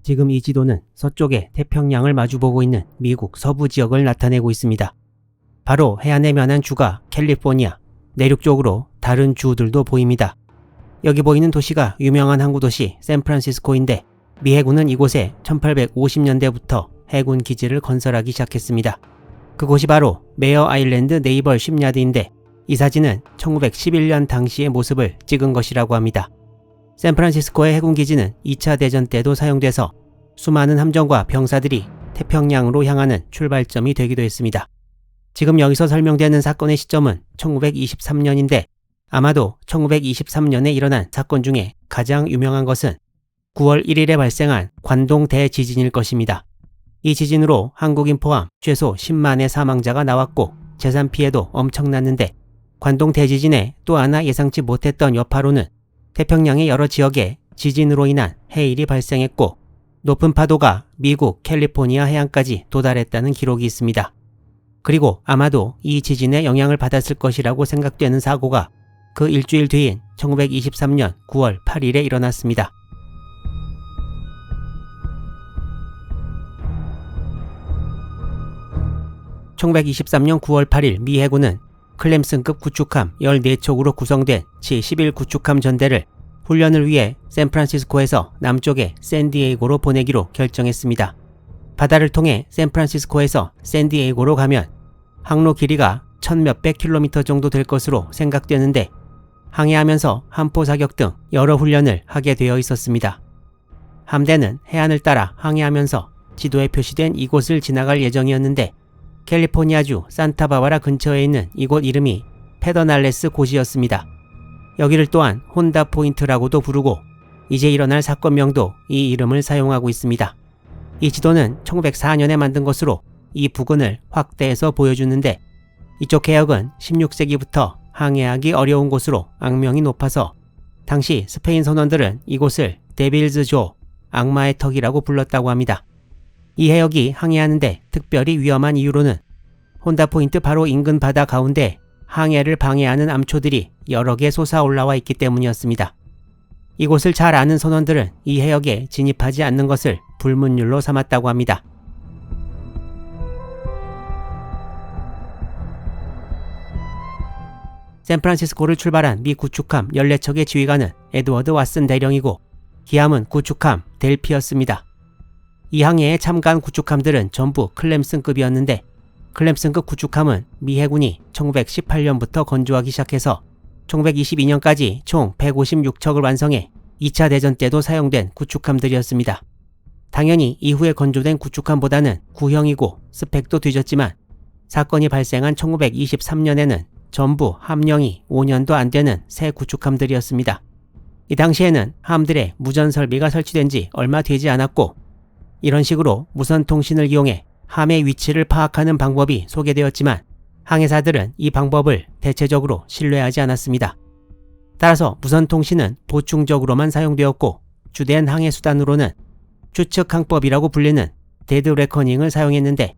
지금 이 지도는 서쪽에 태평양을 마주보고 있는 미국 서부 지역을 나타내고 있습니다. 바로 해안에 면한 주가 캘리포니아, 내륙 쪽으로 다른 주들도 보입니다. 여기 보이는 도시가 유명한 항구도시 샌프란시스코인데 미 해군은 이곳에 1850년대부터 해군 기지를 건설하기 시작했습니다. 그곳이 바로 메어 아일랜드 네이벌 쉽야드인데 이 사진은 1911년 당시의 모습을 찍은 것이라고 합니다. 샌프란시스코의 해군기지는 2차 대전 때도 사용돼서 수많은 함정과 병사들이 태평양으로 향하는 출발점이 되기도 했습니다. 지금 여기서 설명되는 사건의 시점은 1923년인데 아마도 1923년에 일어난 사건 중에 가장 유명한 것은 9월 1일에 발생한 관동 대지진일 것입니다. 이 지진으로 한국인 포함 최소 10만의 사망자가 나왔고 재산 피해도 엄청났는데 관동 대지진의 또 하나 예상치 못했던 여파로는 태평양의 여러 지역에 지진으로 인한 해일이 발생했고 높은 파도가 미국 캘리포니아 해안까지 도달했다는 기록이 있습니다. 그리고 아마도 이 지진의 영향을 받았을 것이라고 생각되는 사고가 그 일주일 뒤인 1923년 9월 8일에 일어났습니다. (1923년 9월 8일) 미 해군은 클램슨급 구축함 14척으로 구성된 제11 구축함 전대를 훈련을 위해 샌프란시스코에서 남쪽의 샌디에이고로 보내기로 결정했습니다. 바다를 통해 샌프란시스코에서 샌디에이고로 가면 항로 길이가 1000몇백 킬로미터 정도 될 것으로 생각되는데 항해하면서 함포 사격 등 여러 훈련을 하게 되어 있었습니다. 함대는 해안을 따라 항해하면서 지도에 표시된 이곳을 지나갈 예정이었는데 캘리포니아주 산타바바라 근처에 있는 이곳 이름이 페더날레스 곳이었습니다. 여기를 또한 혼다 포인트라고도 부르고 이제 일어날 사건명도 이 이름을 사용하고 있습니다. 이 지도는 1904년에 만든 것으로 이 부근을 확대해서 보여주는데 이쪽 해역은 16세기부터 항해하기 어려운 곳으로 악명이 높아서 당시 스페인 선원들은 이곳을 데빌즈 조, 악마의 턱이라고 불렀다고 합니다. 이 해역이 항해하는데 특별히 위험한 이유로는 혼다 포인트 바로 인근 바다 가운데 항해를 방해하는 암초들이 여러 개 솟아 올라와 있기 때문이었습니다. 이곳을 잘 아는 선원들은 이 해역에 진입하지 않는 것을 불문율로 삼았다고 합니다. 샌프란시스코를 출발한 미 구축함 14척의 지휘관은 에드워드 왓슨 대령이고 기함은 구축함 델피였습니다. 이 항해에 참가한 구축함들은 전부 클램슨급이었는데 클램슨급 구축함은 미 해군이 1918년부터 건조하기 시작해서 1922년까지 총 156척을 완성해 2차 대전 때도 사용된 구축함들이었습니다. 당연히 이후에 건조된 구축함보다는 구형이고 스펙도 뒤졌지만 사건이 발생한 1923년에는 전부 함령이 5년도 안 되는 새 구축함들이었습니다. 이 당시에는 함들에 무전 설비가 설치된 지 얼마 되지 않았고 이런 식으로 무선 통신을 이용해 함의 위치를 파악하는 방법이 소개되었지만 항해사들은 이 방법을 대체적으로 신뢰하지 않았습니다. 따라서 무선 통신은 보충적으로만 사용되었고 주된 항해 수단으로는 추측 항법이라고 불리는 데드 레커닝을 사용했는데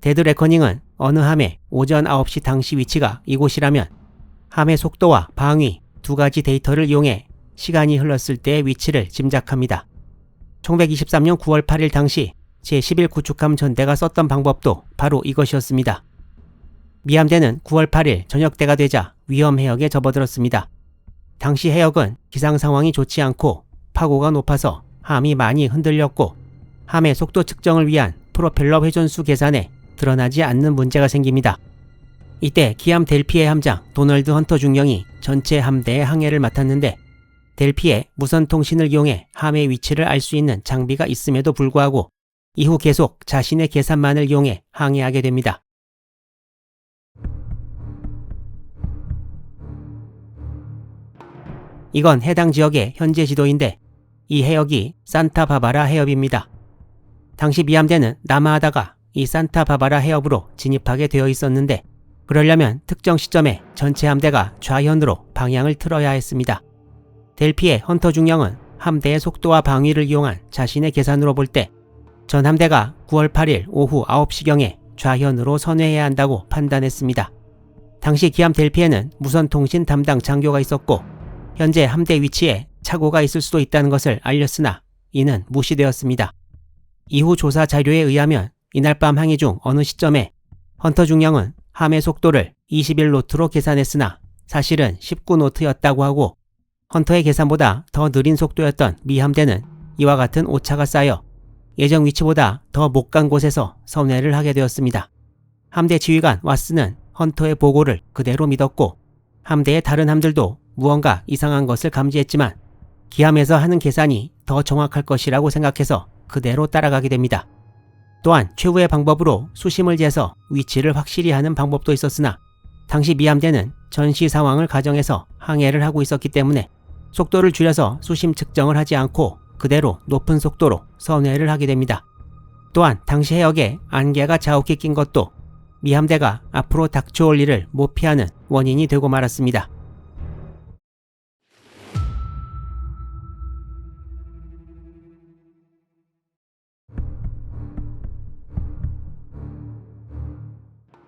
데드 레커닝은 어느 함의 오전 9시 당시 위치가 이곳이라면 함의 속도와 방위 두 가지 데이터를 이용해 시간이 흘렀을 때의 위치를 짐작합니다. 1923년 9월 8일 당시 제11 구축함 전대가 썼던 방법도 바로 이것이었습니다. 미 함대는 9월 8일 저녁때가 되자 위험 해역에 접어들었습니다. 당시 해역은 기상 상황이 좋지 않고 파고가 높아서 함이 많이 흔들렸고 함의 속도 측정을 위한 프로펠러 회전수 계산에 드러나지 않는 문제가 생깁니다. 이때 기함 델피의 함장 도널드 헌터 중령이 전체 함대의 항해를 맡았는데 델피에 무선 통신을 이용해 함의 위치를 알 수 있는 장비가 있음에도 불구하고 이후 계속 자신의 계산만을 이용해 항해하게 됩니다. 이건 해당 지역의 현재 지도인데 이 해역이 산타바바라 해협입니다. 당시 미 함대는 남하하다가 이 산타바바라 해협으로 진입하게 되어 있었는데 그러려면 특정 시점에 전체 함대가 좌현으로 방향을 틀어야 했습니다. 델피의 헌터 중령은 함대의 속도와 방위를 이용한 자신의 계산으로 볼 때 전 함대가 9월 8일 오후 9시경에 좌현으로 선회해야 한다고 판단했습니다. 당시 기함 델피에는 무선통신 담당 장교가 있었고 현재 함대 위치에 착오가 있을 수도 있다는 것을 알렸으나 이는 무시되었습니다. 이후 조사 자료에 의하면 이날 밤 항해 중 어느 시점에 헌터 중령은 함의 속도를 21노트로 계산했으나 사실은 19노트였다고 하고, 헌터의 계산보다 더 느린 속도였던 미 함대는 이와 같은 오차가 쌓여 예정 위치보다 더 못 간 곳에서 선회를 하게 되었습니다. 함대 지휘관 왓슨은 헌터의 보고를 그대로 믿었고, 함대의 다른 함들도 무언가 이상한 것을 감지했지만 기함에서 하는 계산이 더 정확할 것이라고 생각해서 그대로 따라가게 됩니다. 또한 최후의 방법으로 수심을 재서 위치를 확실히 하는 방법도 있었으나 당시 미 함대는 전시 상황을 가정해서 항해를 하고 있었기 때문에 속도를 줄여서 수심 측정을 하지 않고 그대로 높은 속도로 선회를 하게 됩니다. 또한 당시 해역에 안개가 자욱히 낀 것도 미 함대가 앞으로 닥쳐올 일을 못 피하는 원인이 되고 말았습니다.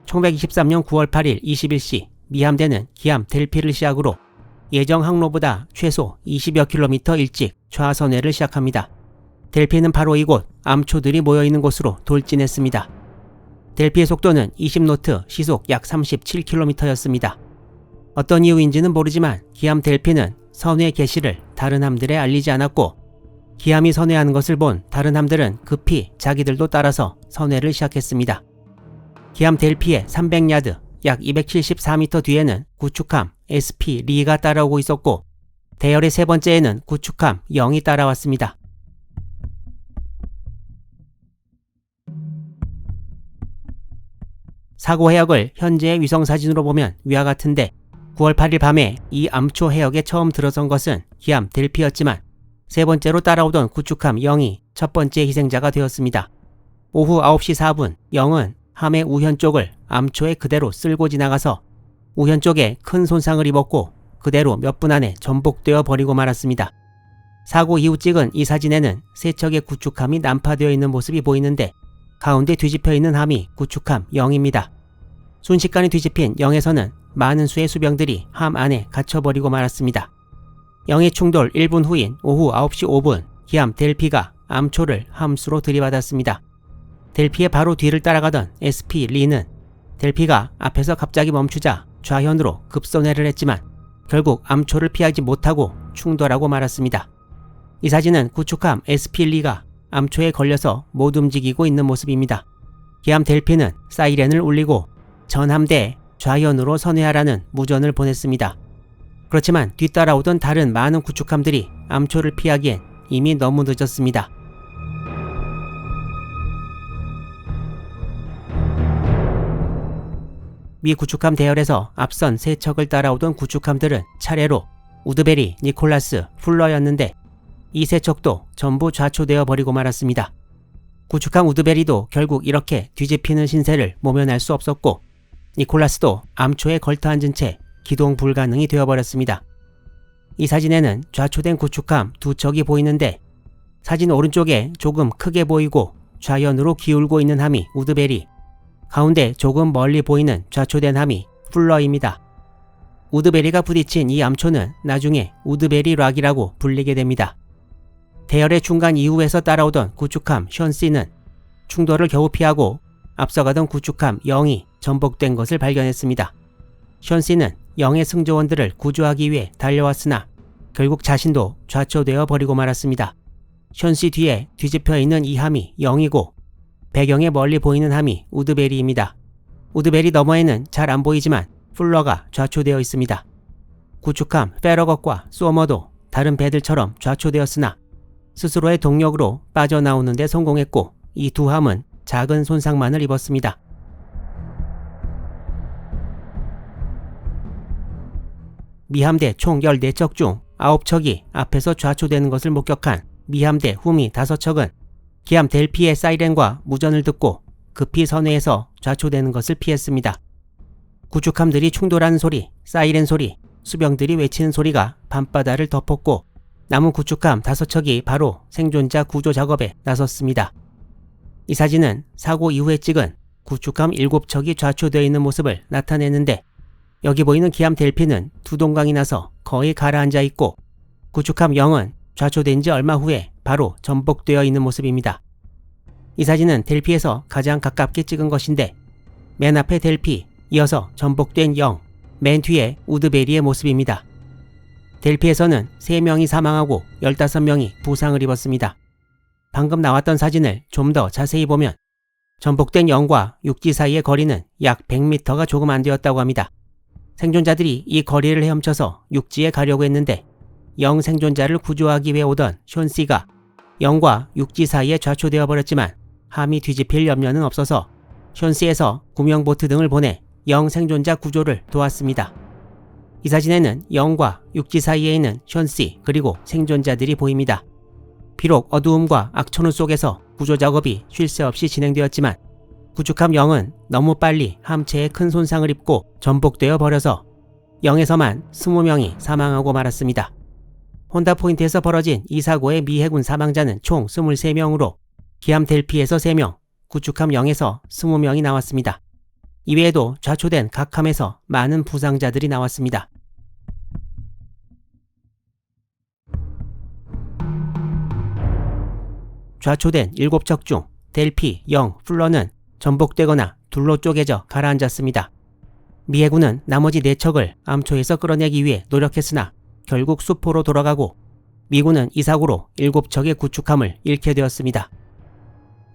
(1923년 9월 8일) 21시 미 함대는 기함 델피를 시작으로 예정 항로보다 최소 20여 킬로미터 일찍 좌선회를 시작합니다. 델피는 바로 이곳 암초들이 모여있는 곳으로 돌진했습니다. 델피의 속도는 20노트, 시속 약 37km였습니다. 어떤 이유인지는 모르지만 기함 델피는 선회 개시를 다른 함들에 알리지 않았고, 기함이 선회하는 것을 본 다른 함들은 급히 자기들도 따라서 선회를 시작했습니다. 기함 델피의 300야드, 약 274m 뒤에는 구축함 SP 리가 따라오고 있었고, 대열의 세 번째에는 구축함 영이 따라왔습니다. 사고 해역을 현재의 위성사진으로 보면 위와 같은데, 9월 8일 밤에 이 암초 해역에 처음 들어선 것은 기함 델피였지만 세 번째로 따라오던 구축함 영이 첫 번째 희생자가 되었습니다. 오후 9시 4분 영은 함의 우현 쪽을 암초에 그대로 쓸고 지나가서 우현 쪽에 큰 손상을 입었고 그대로 몇 분 안에 전복되어 버리고 말았습니다. 사고 이후 찍은 이 사진에는 세 척의 구축함이 난파되어 있는 모습이 보이는데 가운데 뒤집혀 있는 함이 구축함 영입니다. 순식간에 뒤집힌 영에서는 많은 수의 수병들이 함 안에 갇혀버리고 말았습니다. 영의 충돌 1분 후인 오후 9시 5분 기함 델피가 암초를 함수로 들이받았습니다. 델피의 바로 뒤를 따라가던 SP 리는 델피가 앞에서 갑자기 멈추자 좌현으로 급선회를 했지만 결국 암초를 피하지 못하고 충돌하고 말았습니다. 이 사진은 구축함 SP 리가 암초에 걸려서 못 움직이고 있는 모습입니다. 기함 델피는 사이렌을 울리고 전 함대에 좌현으로 선회하라는 무전을 보냈습니다. 그렇지만 뒤따라오던 다른 많은 구축함들이 암초를 피하기엔 이미 너무 늦었습니다. 미 구축함 대열에서 앞선 세 척을 따라오던 구축함들은 차례로 우드베리, 니콜라스, 풀러였는데 이 세 척도 전부 좌초되어 버리고 말았습니다. 구축함 우드베리도 결국 이렇게 뒤집히는 신세를 모면할 수 없었고 니콜라스도 암초에 걸터앉은 채 기동 불가능이 되어버렸습니다. 이 사진에는 좌초된 구축함 두 척이 보이는데 사진 오른쪽에 조금 크게 보이고 좌현으로 기울고 있는 함이 우드베리, 가운데 조금 멀리 보이는 좌초된 함이 풀러입니다. 우드베리가 부딪힌 이 암초는 나중에 우드베리 락이라고 불리게 됩니다. 대열의 중간 이후에서 따라오던 구축함 션씨는 충돌을 겨우 피하고 앞서가던 구축함 영이 전복된 것을 발견했습니다. 션씨는 영의 승조원들을 구조하기 위해 달려왔으나 결국 자신도 좌초되어 버리고 말았습니다. 션씨 뒤에 뒤집혀 있는 이 함이 영이고 배경에 멀리 보이는 함이 우드베리입니다. 우드베리 너머에는 잘 안 보이지만 풀러가 좌초되어 있습니다. 구축함 페러것과 소머도 다른 배들처럼 좌초되었으나 스스로의 동력으로 빠져나오는 데 성공했고 이 두 함은 작은 손상만을 입었습니다. 미함대 총 14척 중 9척이 앞에서 좌초되는 것을 목격한 미함대 후미 5척은 기함 델피의 사이렌과 무전을 듣고 급히 선회해서 좌초되는 것을 피했습니다. 구축함들이 충돌하는 소리, 사이렌 소리, 수병들이 외치는 소리가 밤바다를 덮었고 남은 구축함 5척이 바로 생존자 구조 작업에 나섰습니다. 이 사진은 사고 이후에 찍은 구축함 7척이 좌초되어 있는 모습을 나타내는데 여기 보이는 기함 델피는 두 동강이 나서 거의 가라앉아 있고 구축함 영은 좌초된 지 얼마 후에 바로 전복되어 있는 모습입니다. 이 사진은 델피에서 가장 가깝게 찍은 것인데 맨 앞에 델피, 이어서 전복된 영, 맨 뒤에 우드베리의 모습입니다. 델피에서는 3명이 사망하고 15명이 부상을 입었습니다. 방금 나왔던 사진을 좀 더 자세히 보면 전복된 영과 육지 사이의 거리는 약 100m가 조금 안 되었다고 합니다. 생존자들이 이 거리를 헤엄쳐서 육지에 가려고 했는데 영 생존자를 구조하기 위해 오던 숀 씨가 영과 육지 사이에 좌초되어 버렸지만 함이 뒤집힐 염려는 없어서 숀 씨에서 구명보트 등을 보내 영 생존자 구조를 도왔습니다. 이 사진에는 영과 육지 사이에 있는 숀 씨 그리고 생존자들이 보입니다. 비록 어두움과 악천후 속에서 구조 작업이 쉴 새 없이 진행되었지만 구축함 영은 너무 빨리 함체에 큰 손상을 입고 전복되어 버려서 영에서만 20명이 사망하고 말았습니다. 혼다 포인트에서 벌어진 이 사고의 미 해군 사망자는 총 23명으로 기함 델피에서 3명, 구축함 영에서 20명이 나왔습니다. 이외에도 좌초된 각 함에서 많은 부상자들이 나왔습니다. 좌초된 7척 중 델피, 영, 플러는 전복되거나 둘로 쪼개져 가라앉았습니다. 미 해군은 나머지 4척을 암초에서 끌어내기 위해 노력했으나 결국 수포로 돌아가고 미군은 이 사고로 7척의 구축함을 잃게 되었습니다.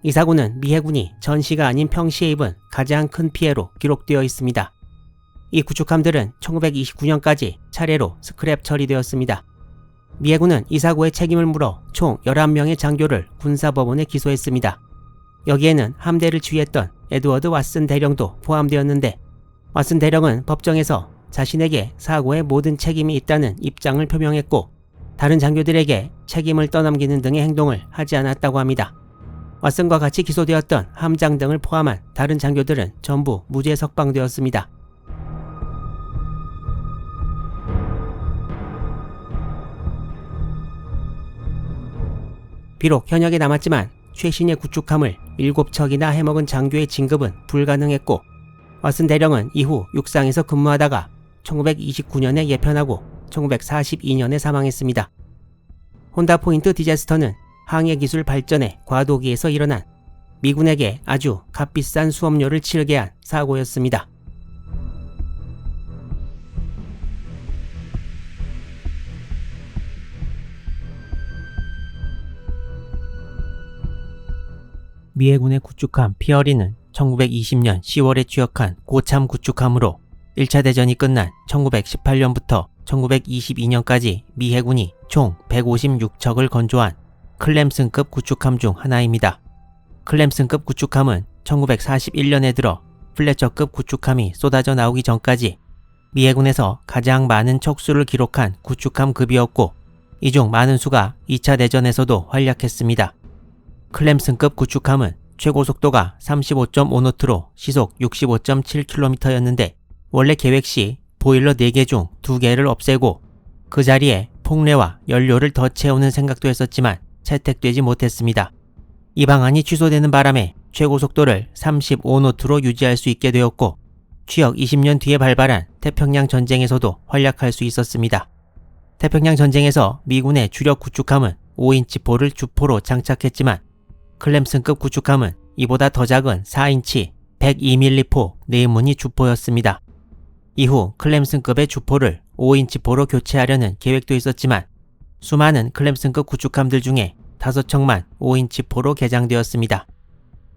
이 사고는 미 해군이 전시가 아닌 평시에 입은 가장 큰 피해로 기록되어 있습니다. 이 구축함들은 1929년까지 차례로 스크랩 처리되었습니다. 미 해군은 이 사고의 책임을 물어 총 11명의 장교를 군사법원에 기소했습니다. 여기에는 함대를 지휘했던 에드워드 왓슨 대령도 포함되었는데 왓슨 대령은 법정에서 자신에게 사고의 모든 책임이 있다는 입장을 표명했고 다른 장교들에게 책임을 떠넘기는 등의 행동을 하지 않았다고 합니다. 왓슨과 같이 기소되었던 함장 등을 포함한 다른 장교들은 전부 무죄 석방되었습니다. 비록 현역에 남았지만 최신의 구축함을 7척이나 해먹은 장교의 진급은 불가능했고 왓슨 대령은 이후 육상에서 근무하다가 1929년에 예편하고 1942년에 사망했습니다. 혼다 포인트 디자스터는 항해 기술 발전의 과도기에서 일어난 미군에게 아주 값비싼 수업료를 치르게 한 사고였습니다. 미 해군의 구축함 피어리는 1920년 10월에 취역한 고참 구축함으로 1차 대전이 끝난 1918년부터 1922년까지 미 해군이 총 156척을 건조한 클램슨급 구축함 중 하나입니다. 클램슨급 구축함은 1941년에 들어 플래처급 구축함이 쏟아져 나오기 전까지 미 해군에서 가장 많은 척수를 기록한 구축함급이었고 이 중 많은 수가 2차 대전에서도 활약했습니다. 클램슨급 구축함은 최고 속도가 35.5노트로 시속 65.7km였는데 원래 계획 시 보일러 4개 중 2개를 없애고 그 자리에 폭레와 연료를 더 채우는 생각도 했었지만 채택되지 못했습니다. 이 방안이 취소되는 바람에 최고 속도를 35노트로 유지할 수 있게 되었고 취역 20년 뒤에 발발한 태평양 전쟁에서도 활약할 수 있었습니다. 태평양 전쟁에서 미군의 주력 구축함은 5인치 포를 주포로 장착했지만 클램슨급 구축함은 이보다 더 작은 4인치 102mm 포 네임문이 주포였습니다. 이후 클램슨급의 주포를 5인치 포로 교체하려는 계획도 있었지만 수많은 클램슨급 구축함들 중에 5척만 5인치 포로 개장되었습니다.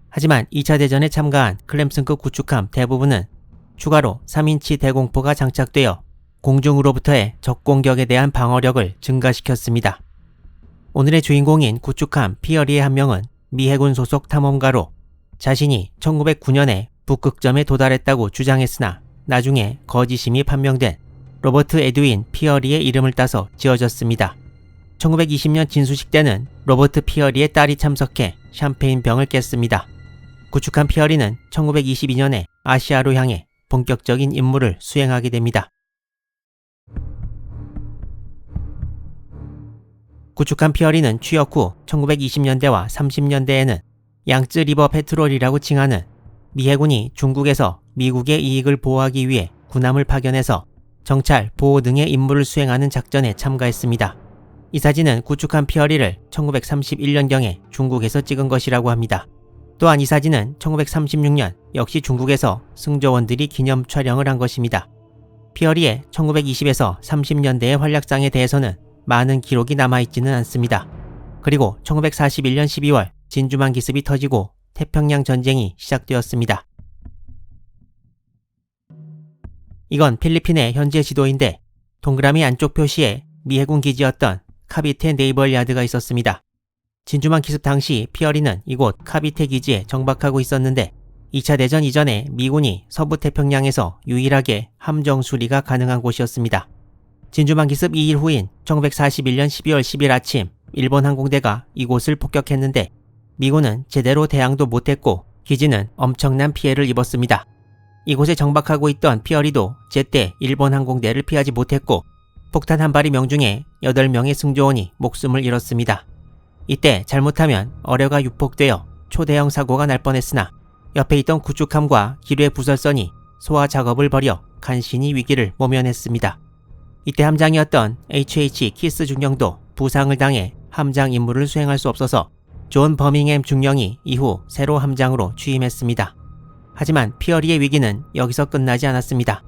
하지만 2차 대전에 참가한 클램슨급 구축함 대부분은 추가로 3인치 대공포가 장착되어 공중으로부터의 적 공격에 대한 방어력을 증가시켰습니다. 오늘의 주인공인 구축함 피어리의 한 명은 미 해군 소속 탐험가로 자신이 1909년에 북극점에 도달했다고 주장했으나 나중에 거짓임이 판명된 로버트 에드윈 피어리의 이름을 따서 지어졌습니다. 1920년 진수식 때는 로버트 피어리의 딸이 참석해 샴페인 병을 깼습니다. 구축함 피어리는 1922년에 아시아로 향해 본격적인 임무를 수행하게 됩니다. 구축함 피어리는 취역 후 1920년대와 30년대에는 양쯔 리버 패트롤이라고 칭하는 미 해군이 중국에서 미국의 이익을 보호하기 위해 군함을 파견해서 정찰, 보호 등의 임무를 수행하는 작전에 참가했습니다. 이 사진은 구축함 피어리를 1931년경에 중국에서 찍은 것이라고 합니다. 또한 이 사진은 1936년 역시 중국에서 승조원들이 기념 촬영을 한 것입니다. 피어리의 1920에서 30년대의 활약상에 대해서는 많은 기록이 남아있지는 않습니다. 그리고 1941년 12월 진주만 기습이 터지고 태평양 전쟁이 시작되었습니다. 이건 필리핀의 현재 지도인데 동그라미 안쪽 표시에 미 해군 기지였던 카비테 네이벌 야드가 있었습니다. 진주만 기습 당시 피어리는 이곳 카비테 기지에 정박하고 있었는데 2차 대전 이전에 미군이 서부 태평양에서 유일하게 함정 수리가 가능한 곳이었습니다. 진주만 기습 2일 후인 1941년 12월 10일 아침 일본 항공대가 이곳을 폭격했는데 미군은 제대로 대항도 못했고 기지는 엄청난 피해를 입었습니다. 이곳에 정박하고 있던 피어리도 제때 일본 항공대를 피하지 못했고 폭탄 한 발이 명중해 8명의 승조원이 목숨을 잃었습니다. 이때 잘못하면 어뢰가 유폭되어 초대형 사고가 날 뻔했으나 옆에 있던 구축함과 기뢰 부설선이 소화 작업을 벌여 간신히 위기를 모면했습니다. 이때 함장이었던 HH 키스 중령도 부상을 당해 함장 임무를 수행할 수 없어서 존 버밍햄 중령이 이후 새로 함장으로 취임했습니다. 하지만 피어리의 위기는 여기서 끝나지 않았습니다.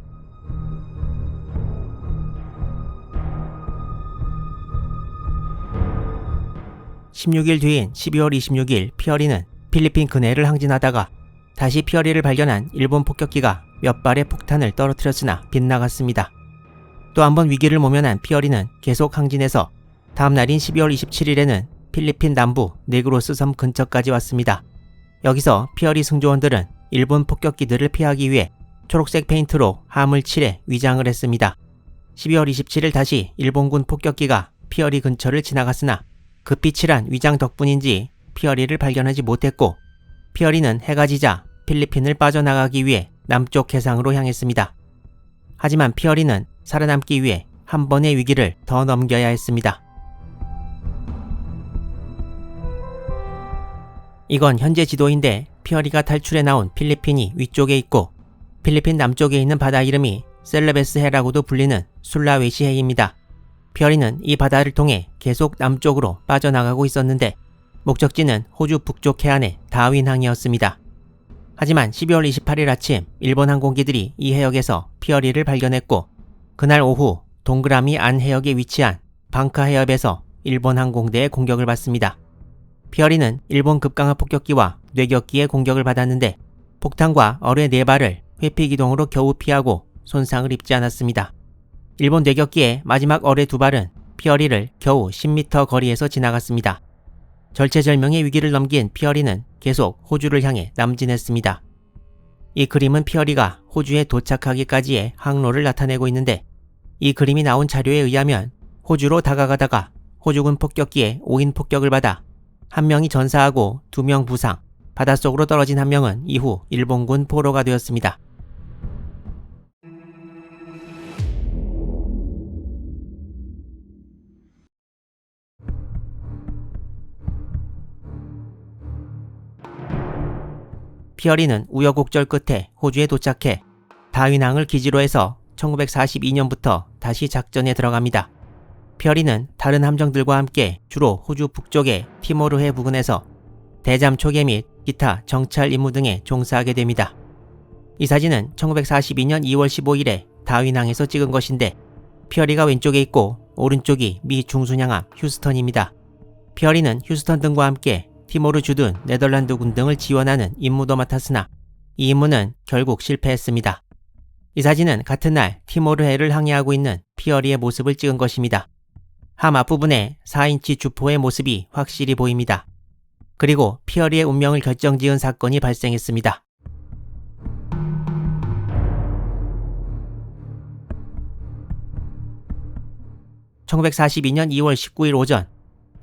16일 뒤인 12월 26일 피어리는 필리핀 근해를 항진하다가 다시 피어리를 발견한 일본 폭격기가 몇 발의 폭탄을 떨어뜨렸으나 빗나갔습니다. 또 한 번 위기를 모면한 피어리는 계속 항진해서 다음 날인 12월 27일에는 필리핀 남부 네그로스 섬 근처까지 왔습니다. 여기서 피어리 승조원들은 일본 폭격기들을 피하기 위해 초록색 페인트로 함을 칠해 위장을 했습니다. 12월 27일 다시 일본군 폭격기가 피어리 근처를 지나갔으나 급히 칠한 위장 덕분인지 피어리를 발견하지 못했고 피어리는 해가 지자 필리핀을 빠져나가기 위해 남쪽 해상으로 향했습니다. 하지만 피어리는 살아남기 위해 한 번의 위기를 더 넘겨야 했습니다. 이건 현재 지도인데 피어리가 탈출해 나온 필리핀이 위쪽에 있고 필리핀 남쪽에 있는 바다 이름이 셀레베스 해라고도 불리는 술라웨시 해입니다. 피어리는 이 바다를 통해 계속 남쪽으로 빠져나가고 있었는데 목적지는 호주 북쪽 해안의 다윈항이었습니다. 하지만 12월 28일 아침 일본 항공기들이 이 해역에서 피어리를 발견했고 그날 오후 동그라미 안 해역에 위치한 방카 해협에서 일본 항공대의 공격을 받습니다. 피어리는 일본 급강하 폭격기와 뇌격기의 공격을 받았는데 폭탄과 어뢰 4발을 회피기동으로 겨우 피하고 손상을 입지 않았습니다. 일본 뇌격기의 마지막 어뢰 2발은 피어리를 겨우 10m 거리에서 지나갔습니다. 절체절명의 위기를 넘긴 피어리는 계속 호주를 향해 남진했습니다. 이 그림은 피어리가 호주에 도착하기까지의 항로를 나타내고 있는데 이 그림이 나온 자료에 의하면 호주로 다가가다가 호주군 폭격기에 5인 폭격을 받아 1명이 전사하고 2명 부상, 바닷속으로 떨어진 1명은 이후 일본군 포로가 되었습니다. 피어리는 우여곡절 끝에 호주에 도착해 다윈항을 기지로 해서 1942년부터 다시 작전에 들어갑니다. 피어리는 다른 함정들과 함께 주로 호주 북쪽의 티모르해 부근에서 대잠 초계 및 기타 정찰 임무 등에 종사하게 됩니다. 이 사진은 1942년 2월 15일에 다윈항에서 찍은 것인데 피어리가 왼쪽에 있고 오른쪽이 미 중순양함 휴스턴입니다. 피어리는 휴스턴 등과 함께 티모르 주둔 네덜란드군 등을 지원하는 임무도 맡았으나 이 임무는 결국 실패했습니다. 이 사진은 같은 날 티모르해를 항해하고 있는 피어리의 모습을 찍은 것입니다. 함 앞부분에 4인치 주포의 모습이 확실히 보입니다. 그리고 피어리의 운명을 결정지은 사건이 발생했습니다. (1942년 2월 19일) 오전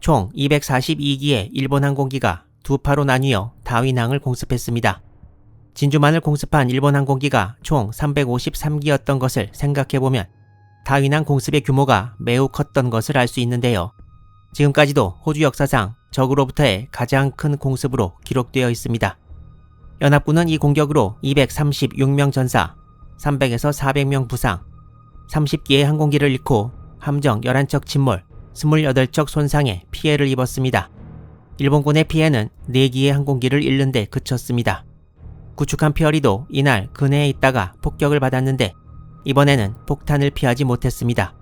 총 242기의 일본 항공기가 두 파로 나뉘어 다윈항을 공습했습니다. 진주만을 공습한 일본 항공기가 총 353기였던 것을 생각해보면 다윈항 공습의 규모가 매우 컸던 것을 알 수 있는데요. 지금까지도 호주 역사상 적으로부터의 가장 큰 공습으로 기록되어 있습니다. 연합군은 이 공격으로 236명 전사, 300에서 400명 부상, 30기의 항공기를 잃고 함정 11척 침몰, 28척 손상에 피해를 입었습니다. 일본군의 피해는 4기의 항공기를 잃는 데 그쳤습니다. 구축함 피어리도 이날 근해에 있다가 폭격을 받았는데 이번에는 폭탄을 피하지 못했습니다.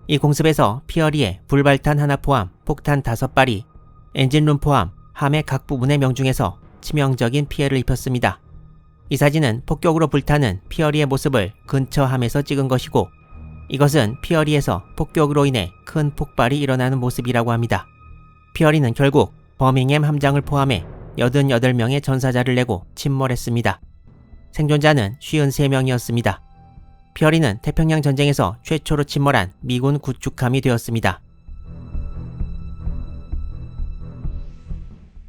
이 공습에서 피어리에 불발탄 하나 포함 폭탄 5발이 엔진룸 포함 함의 각 부분에 명중해서 치명적인 피해를 입혔습니다. 이 사진은 폭격으로 불타는 피어리의 모습을 근처 함에서 찍은 것이고 이것은 피어리에서 폭격으로 인해 큰 폭발이 일어나는 모습이라고 합니다. 피어리는 결국 버밍햄 함장을 포함해 88명의 전사자를 내고 침몰했습니다. 생존자는 53명이었습니다. 피어리는 태평양 전쟁에서 최초로 침몰한 미군 구축함이 되었습니다.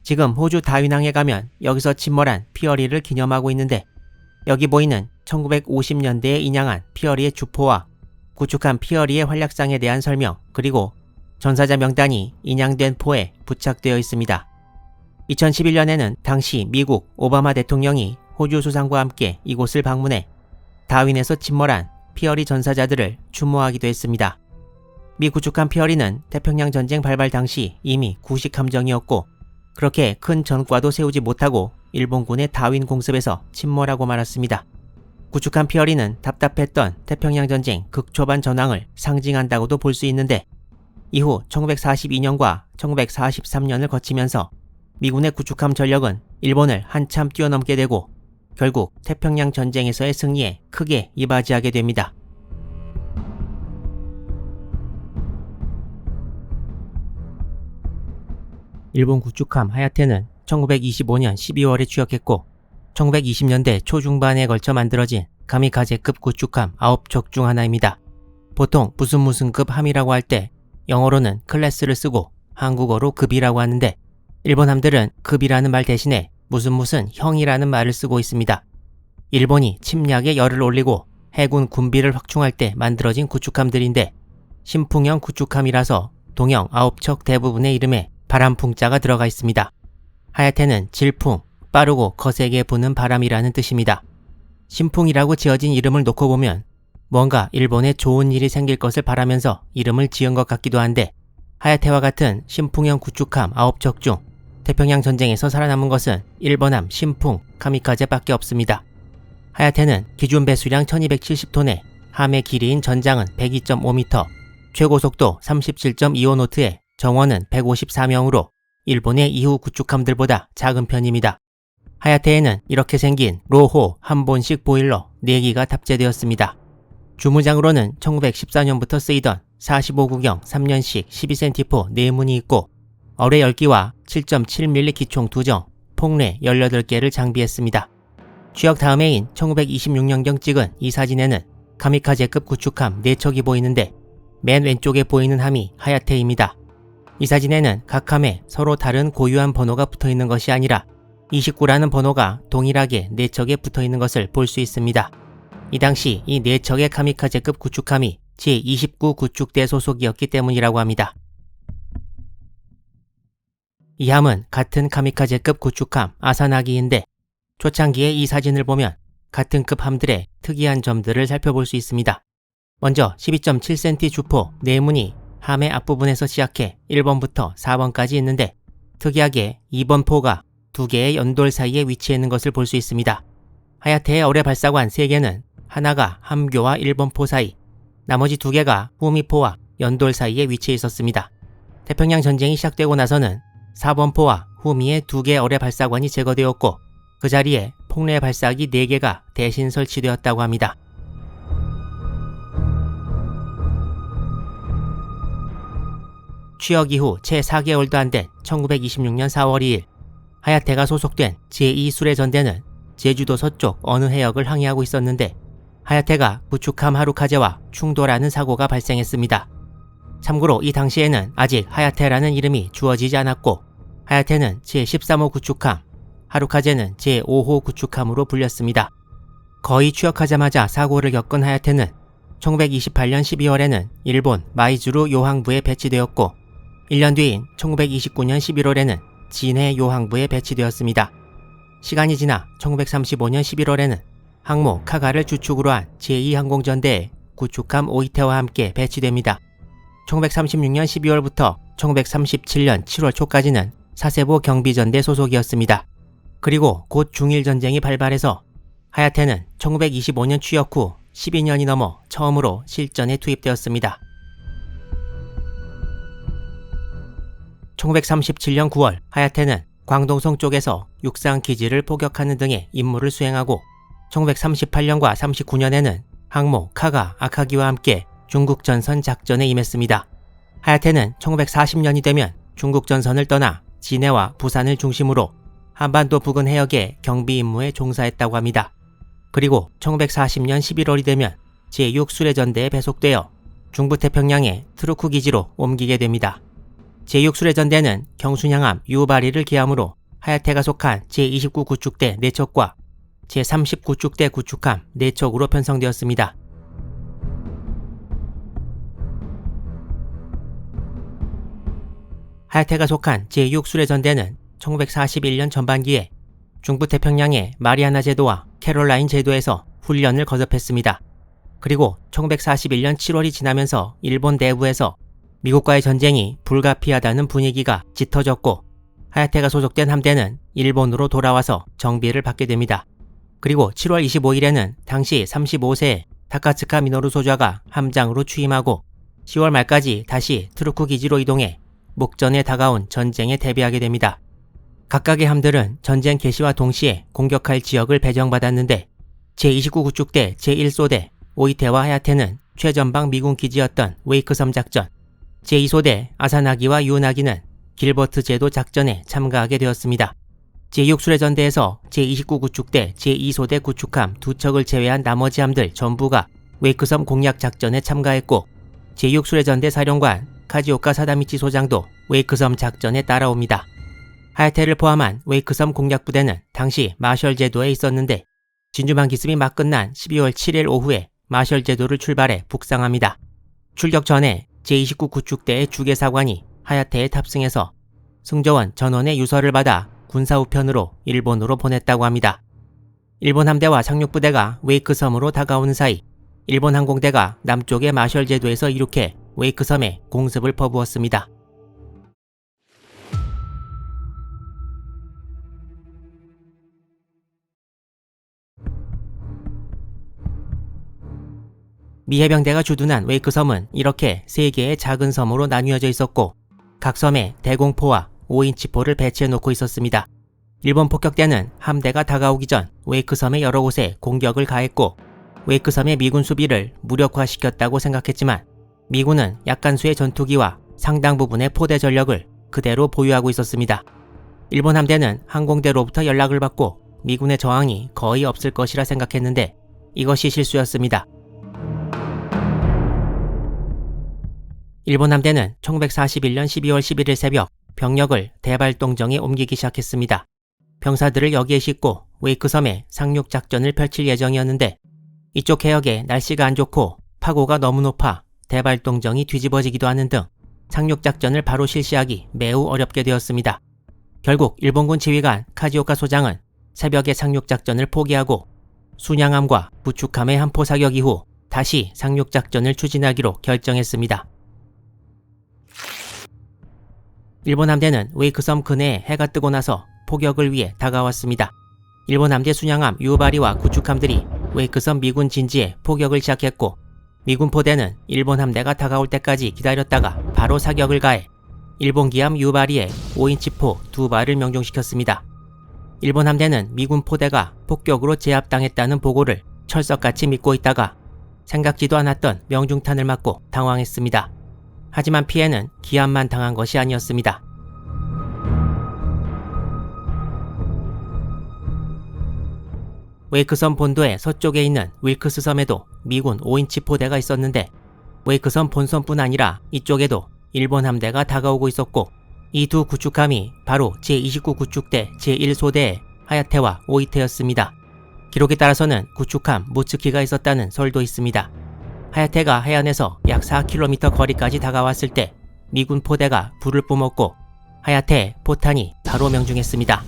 지금 호주 다윈항에 가면 여기서 침몰한 피어리를 기념하고 있는데 여기 보이는 1950년대에 인양한 피어리의 주포와 구축함 피어리의 활약상에 대한 설명 그리고 전사자 명단이 인양된 포에 부착되어 있습니다. 2011년에는 당시 미국 오바마 대통령이 호주 수상과 함께 이곳을 방문해 다윈에서 침몰한 피어리 전사자들을 추모하기도 했습니다. 미 구축함 피어리는 태평양 전쟁 발발 당시 이미 구식 함정이었고 그렇게 큰 전과도 세우지 못하고 일본군의 다윈 공습에서 침몰하고 말았습니다. 구축함 피어리는 답답했던 태평양 전쟁 극초반 전황을 상징한다고도 볼 수 있는데 이후 1942년과 1943년을 거치면서 미군의 구축함 전력은 일본을 한참 뛰어넘게 되고 결국 태평양 전쟁에서의 승리에 크게 이바지하게 됩니다. 일본 구축함 하야테는 1925년 12월에 취역했고 1920년대 초중반에 걸쳐 만들어진 가미카제급 구축함 9척 중 하나입니다. 보통 무슨 급 함이라고 할 때 영어로는 클래스를 쓰고 한국어로 급이라고 하는데 일본 함들은 급이라는 말 대신에 무슨 형이라는 말을 쓰고 있습니다. 일본이 침략에 열을 올리고 해군 군비를 확충할 때 만들어진 구축함들인데 신풍형 구축함이라서 동형 9척 대부분의 이름에 바람풍자가 들어가 있습니다. 하야테는 질풍, 빠르고 거세게 부는 바람이라는 뜻입니다. 신풍이라고 지어진 이름을 놓고 보면 뭔가 일본에 좋은 일이 생길 것을 바라면서 이름을 지은 것 같기도 한데 하야테와 같은 신풍형 구축함 9척 중 태평양 전쟁에서 살아남은 것은 1번함 신풍, 카미카제밖에 없습니다. 하야테는 기준 배수량 1270톤에 함의 길이인 전장은 102.5m, 최고 속도 37.25노트에 정원은 154명으로 일본의 이후 구축함들보다 작은 편입니다. 하야테에는 이렇게 생긴 로호 한 본식 보일러 4기가 탑재되었습니다. 주무장으로는 1914년부터 쓰이던 45구경 3년식 12cm포 4문이 있고 어뢰 10기와 7.7mm 기총 2정, 폭뢰 18개를 장비했습니다. 취역 다음해인 1926년경 찍은 이 사진에는 카미카제급 구축함 4척이 보이는데 맨 왼쪽에 보이는 함이 하야테입니다. 이 사진에는 각 함에 서로 다른 고유한 번호가 붙어있는 것이 아니라 29라는 번호가 동일하게 4척에 붙어있는 것을 볼 수 있습니다. 이 당시 이 4척의 카미카제급 구축함이 제29 구축대 소속이었기 때문이라고 합니다. 이 함은 같은 카미카제급 구축함 아사나기인데 초창기의 이 사진을 보면 같은 급 함들의 특이한 점들을 살펴볼 수 있습니다. 먼저 12.7cm 주포 4문이 함의 앞부분에서 시작해 1번부터 4번까지 있는데 특이하게 2번 포가 2개의 연돌 사이에 위치해 있는 것을 볼 수 있습니다. 하야테의 어뢰 발사관 3개는 하나가 함교와 1번 포 사이, 나머지 2개가 후미포와 연돌 사이에 위치해 있었습니다. 태평양 전쟁이 시작되고 나서는 4번 포와 후미의 2개 어뢰 발사관이 제거되었고 그 자리에 폭뢰 발사기 4개가 대신 설치되었다고 합니다. 취역 이후 채 4개월도 안 된 1926년 4월 2일 하야테가 소속된 제2수레전대는 제주도 서쪽 어느 해역을 항해하고 있었는데 하야테가 구축함 하루카제와 충돌하는 사고가 발생했습니다. 참고로 이 당시에는 아직 하야테라는 이름이 주어지지 않았고 하야테는 제13호 구축함, 하루카제는 제5호 구축함으로 불렸습니다. 거의 취역하자마자 사고를 겪은 하야테는 1928년 12월에는 일본 마이즈루 요항부에 배치되었고 1년 뒤인 1929년 11월에는 진해 요항부에 배치되었습니다. 시간이 지나 1935년 11월에는 항모 카가를 주축으로 한 제2항공전대에 구축함 오이테와 함께 배치됩니다. 1936년 12월부터 1937년 7월 초까지는 사세보 경비전대 소속이었습니다. 그리고 곧 중일전쟁이 발발해서 하야테는 1925년 취역 후 12년이 넘어 처음으로 실전에 투입되었습니다. 1937년 9월 하야테는 광동성 쪽에서 육상 기지를 포격하는 등의 임무를 수행하고 1938년과 39년에는 항모 카가 아카기와 함께 중국 전선 작전에 임했습니다. 하야테는 1940년이 되면 중국 전선을 떠나 진해와 부산을 중심으로 한반도 부근 해역의 경비 임무에 종사했다고 합니다. 그리고 1940년 11월이 되면 제6수레전대에 배속되어 중부태평양의 트루크 기지로 옮기게 됩니다. 제6수레전대는 경순양함 유바리를 기함으로 하야테가 속한 제29 구축대 4척과 제30 구축대 구축함 4척으로 편성되었습니다. 하야테가 속한 제6수레전대는 1941년 전반기에 중부태평양의 마리아나 제도와 캐롤라인 제도에서 훈련을 거듭했습니다. 그리고 1941년 7월이 지나면서 일본 내부에서 미국과의 전쟁이 불가피하다는 분위기가 짙어졌고 하야테가 소속된 함대는 일본으로 돌아와서 정비를 받게 됩니다. 그리고 7월 25일에는 당시 35세의 타카츠카 미노루 소좌가 함장으로 취임하고 10월 말까지 다시 트루크 기지로 이동해 목전에 다가온 전쟁에 대비하게 됩니다. 각각의 함들은 전쟁 개시와 동시에 공격할 지역을 배정받았는데 제29 구축대 제1소대 오이테와 하야테는 최전방 미군 기지였던 웨이크섬 작전, 제2소대 아사나기와 유나기는 길버트 제도 작전에 참가하게 되었습니다. 제6수레전대에서 제29 구축대 제2소대 구축함 2척을 제외한 나머지 함들 전부가 웨이크섬 공략 작전에 참가했고 제6수레전대 사령관 카지오카 사다미치 소장도 웨이크섬 작전에 따라옵니다. 하야테를 포함한 웨이크섬 공략부대는 당시 마셜 제도에 있었는데 진주만 기습이 막 끝난 12월 7일 오후에 마셜 제도를 출발해 북상합니다. 출격 전에 제29 구축대의 주계사관이 하야테에 탑승해서 승조원 전원의 유서를 받아 군사 우편으로 일본으로 보냈다고 합니다. 일본 함대와 상륙부대가 웨이크섬으로 다가오는 사이 일본 항공대가 남쪽의 마셜 제도에서 이륙해 웨이크섬에 공습을 퍼부었습니다. 미 해병대가 주둔한 웨이크섬은 이렇게 3개의 작은 섬으로 나뉘어져 있었고 각 섬에 대공포와 5인치포를 배치해놓고 있었습니다. 일본 폭격대는 함대가 다가오기 전 웨이크섬의 여러 곳에 공격을 가했고 웨이크섬의 미군 수비를 무력화시켰다고 생각했지만 미군은 약간수의 전투기와 상당 부분의 포대 전력을 그대로 보유하고 있었습니다. 일본 함대는 항공대로부터 연락을 받고 미군의 저항이 거의 없을 것이라 생각했는데 이것이 실수였습니다. 일본 함대는 1941년 12월 11일 새벽 병력을 대발동정에 옮기기 시작했습니다. 병사들을 여기에 싣고 웨이크섬에 상륙작전을 펼칠 예정이었는데 이쪽 해역에 날씨가 안 좋고 파고가 너무 높아 대발동정이 뒤집어지기도 하는 등 상륙작전을 바로 실시하기 매우 어렵게 되었습니다. 결국 일본군 지휘관 카지오카 소장은 새벽에 상륙작전을 포기하고 순양함과 구축함의 함포 사격 이후 다시 상륙작전을 추진하기로 결정했습니다. 일본 함대는 웨이크섬 근해에 해가 뜨고 나서 포격을 위해 다가왔습니다. 일본 함대 순양함 유바리와 구축함들이 웨이크섬 미군 진지에 포격을 시작했고 미군 포대는 일본 함대가 다가올 때까지 기다렸다가 바로 사격을 가해 일본 기함 유바리에 5인치포 2발을 명중시켰습니다. 일본 함대는 미군 포대가 폭격으로 제압당했다는 보고를 철석같이 믿고 있다가 생각지도 않았던 명중탄을 맞고 당황했습니다. 하지만 피해는 기함만 당한 것이 아니었습니다. 웨이크섬 본도의 서쪽에 있는 윌크스 섬에도 미군 5인치 포대가 있었는데 웨이크섬 본섬뿐 아니라 이쪽에도 일본 함대가 다가오고 있었고 이 두 구축함이 바로 제29 구축대 제1소대의 하야테와 오이테였습니다. 기록에 따라서는 구축함 무츠키가 있었다는 설도 있습니다. 하야테가 해안에서 약 4km 거리까지 다가왔을 때 미군 포대가 불을 뿜었고 하야테의 포탄이 바로 명중했습니다.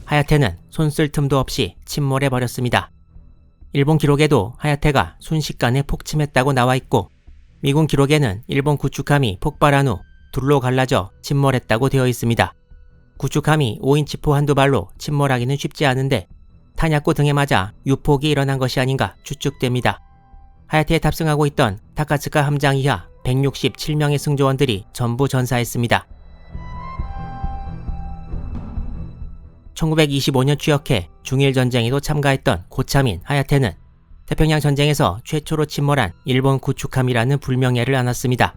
하야테는 손 쓸 틈도 없이 침몰해버렸습니다. 일본 기록에도 하야테가 순식간에 폭침했다고 나와있고 미군 기록에는 일본 구축함이 폭발한 후 둘로 갈라져 침몰했다고 되어 있습니다. 구축함이 5인치포 한두 발로 침몰하기는 쉽지 않은데 탄약고 등에 맞아 유폭이 일어난 것이 아닌가 추측됩니다. 하야테에 탑승하고 있던 타카츠카 함장 이하 167명의 승조원들이 전부 전사했습니다. 1925년 취역해 중일전쟁에도 참가했던 고참인 하야테는 태평양 전쟁에서 최초로 침몰한 일본 구축함이라는 불명예를 안았습니다.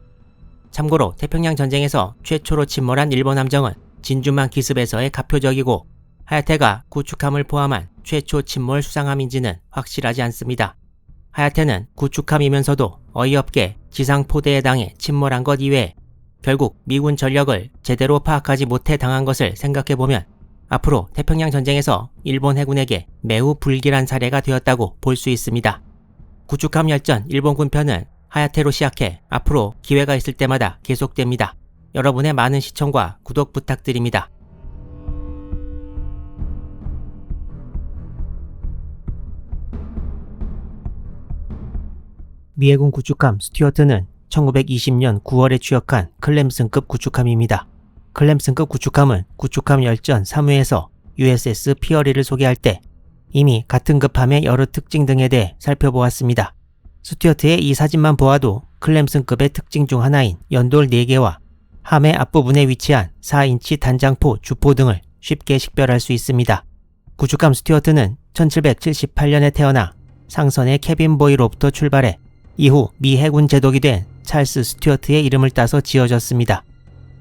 참고로 태평양 전쟁에서 최초로 침몰한 일본 함정은 진주만 기습에서의 가표적이고 하야테가 구축함을 포함한 최초 침몰 수상함인지는 확실하지 않습니다. 하야테는 구축함이면서도 어이없게 지상포대에 당해 침몰한 것 이외에 결국 미군 전력을 제대로 파악하지 못해 당한 것을 생각해보면 앞으로 태평양 전쟁에서 일본 해군에게 매우 불길한 사례가 되었다고 볼 수 있습니다. 구축함 열전 일본군 편은 하야테로 시작해 앞으로 기회가 있을 때마다 계속됩니다. 여러분의 많은 시청과 구독 부탁드립니다. 미 해군 구축함 스튜어트는 1920년 9월에 취역한 클램슨급 구축함입니다. 클램슨급 구축함은 구축함 열전 3회에서 USS 피어리를 소개할 때 이미 같은 급함의 여러 특징 등에 대해 살펴보았습니다. 스튜어트의 이 사진만 보아도 클램슨급의 특징 중 하나인 연돌 4개와 함의 앞부분에 위치한 4인치 단장포 주포 등을 쉽게 식별할 수 있습니다. 구축함 스튜어트는 1778년에 태어나 상선의 케빈 보이로부터 출발해 이후 미 해군 제독이 된 찰스 스튜어트의 이름을 따서 지어졌습니다.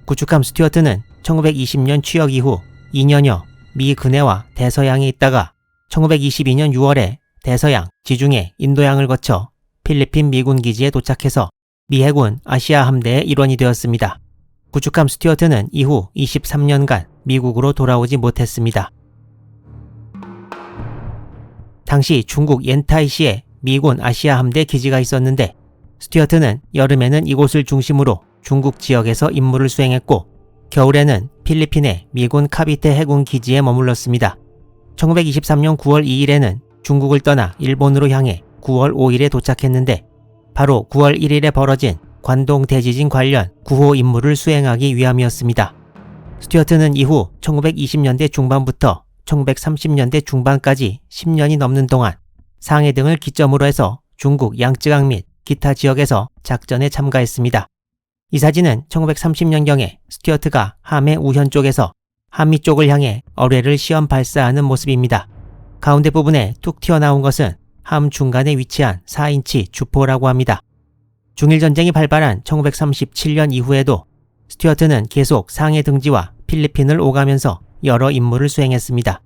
구축함 스튜어트는 1920년 취역 이후 2년여 미 근해와 대서양에 있다가 1922년 6월에 대서양, 지중해, 인도양을 거쳐 필리핀 미군 기지에 도착해서 미 해군 아시아 함대의 일원이 되었습니다. 구축함 스튜어트는 이후 23년간 미국으로 돌아오지 못했습니다. 당시 중국 옌타이시에 미군 아시아 함대 기지가 있었는데 스튜어트는 여름에는 이곳을 중심으로 중국 지역에서 임무를 수행했고 겨울에는 필리핀의 미군 카비테 해군 기지에 머물렀습니다. 1923년 9월 2일에는 중국을 떠나 일본으로 향해 9월 5일에 도착했는데 바로 9월 1일에 벌어진 관동 대지진 관련 구호 임무를 수행하기 위함이었습니다. 스튜어트는 이후 1920년대 중반부터 1930년대 중반까지 10년이 넘는 동안 상해 등을 기점으로 해서 중국 양쯔강 및 기타 지역에서 작전에 참가했습니다. 이 사진은 1930년경에 스튜어트가 함의 우현 쪽에서 한미 쪽을 향해 어뢰를 시험 발사하는 모습입니다. 가운데 부분에 툭 튀어나온 것은 함 중간에 위치한 4인치 주포라고 합니다. 중일전쟁이 발발한 1937년 이후에도 스튜어트는 계속 상해 등지와 필리핀을 오가면서 여러 임무를 수행했습니다.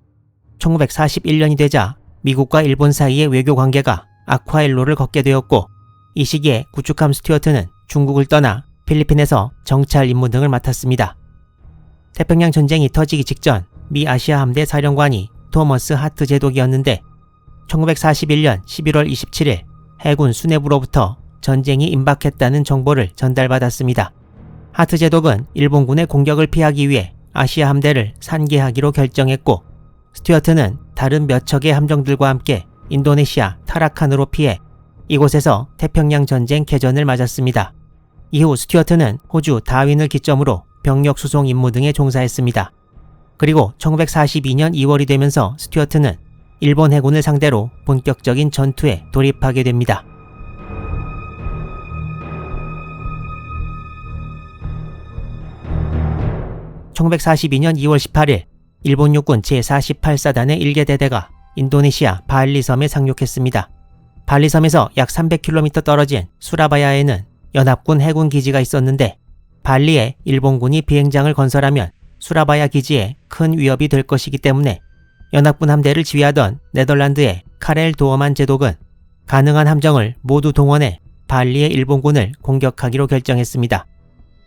1941년이 되자 미국과 일본 사이의 외교 관계가 악화일로를 걷게 되었고 이 시기에 구축함 스튜어트는 중국을 떠나 필리핀에서 정찰 임무 등을 맡았습니다. 태평양 전쟁이 터지기 직전 미 아시아 함대 사령관이 토머스 하트 제독이었는데 1941년 11월 27일 해군 수뇌부로부터 전쟁이 임박했다는 정보를 전달받았습니다. 하트 제독은 일본군의 공격을 피하기 위해 아시아 함대를 산계하기로 결정했고 스튜어트는 다른 몇 척의 함정들과 함께 인도네시아 타라칸으로 피해 이곳에서 태평양 전쟁 개전을 맞았습니다. 이후 스튜어트는 호주 다윈을 기점으로 병력 수송 임무 등에 종사했습니다. 그리고 1942년 2월이 되면서 스튜어트는 일본 해군을 상대로 본격적인 전투에 돌입하게 됩니다. (1942년 2월 18일) 일본 육군 제48사단의 1개 대대가 인도네시아 발리섬에 상륙했습니다. 발리섬에서 약 300km 떨어진 수라바야에는 연합군 해군 기지가 있었는데 발리에 일본군이 비행장을 건설하면 수라바야 기지에 큰 위협이 될 것이기 때문에 연합군 함대를 지휘하던 네덜란드의 카렐 도어만 제독은 가능한 함정을 모두 동원해 발리의 일본군을 공격하기로 결정했습니다.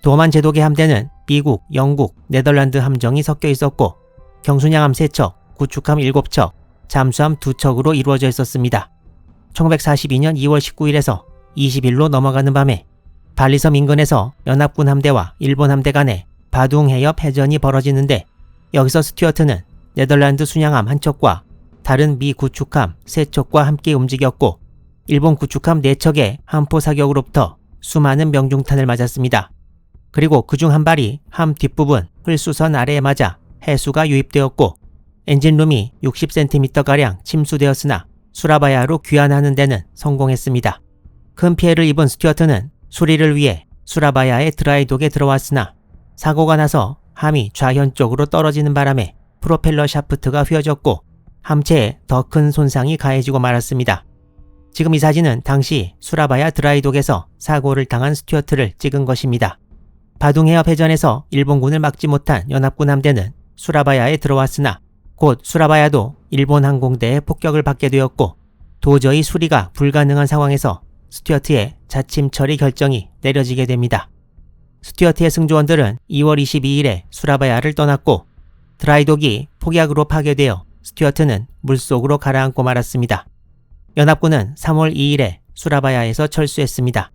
도어만 제독의 함대는 미국, 영국, 네덜란드 함정이 섞여 있었고 경순양함 3척, 구축함 7척, 잠수함 2척으로 이루어져 있었습니다. 1942년 2월 19일에서 20일로 넘어가는 밤에 발리섬 인근에서 연합군 함대와 일본 함대 간에 바둥 해협 해전이 벌어지는데 여기서 스튜어트는 네덜란드 순양함 1척과 다른 미 구축함 3척과 함께 움직였고 일본 구축함 4척의 함포 사격으로부터 수많은 명중탄을 맞았습니다. 그리고 그중 한 발이 함 뒷부분 흘수선 아래에 맞아 해수가 유입되었고 엔진룸이 60cm가량 침수되었으나 수라바야로 귀환하는 데는 성공했습니다. 큰 피해를 입은 스튜어트는 수리를 위해 수라바야의 드라이독에 들어왔으나 사고가 나서 함이 좌현 쪽으로 떨어지는 바람에 프로펠러 샤프트가 휘어졌고 함체에 더 큰 손상이 가해지고 말았습니다. 지금 이 사진은 당시 수라바야 드라이독에서 사고를 당한 스튜어트를 찍은 것입니다. 바둥해협 해전에서 일본군을 막지 못한 연합군 함대는 수라바야에 들어왔으나 곧 수라바야도 일본 항공대의 폭격을 받게 되었고 도저히 수리가 불가능한 상황에서 스튜어트의 자침 처리 결정이 내려지게 됩니다. 스튜어트의 승조원들은 2월 22일에 수라바야를 떠났고 드라이독이 폭약으로 파괴되어 스튜어트는 물속으로 가라앉고 말았습니다. 연합군은 3월 2일에 수라바야에서 철수했습니다.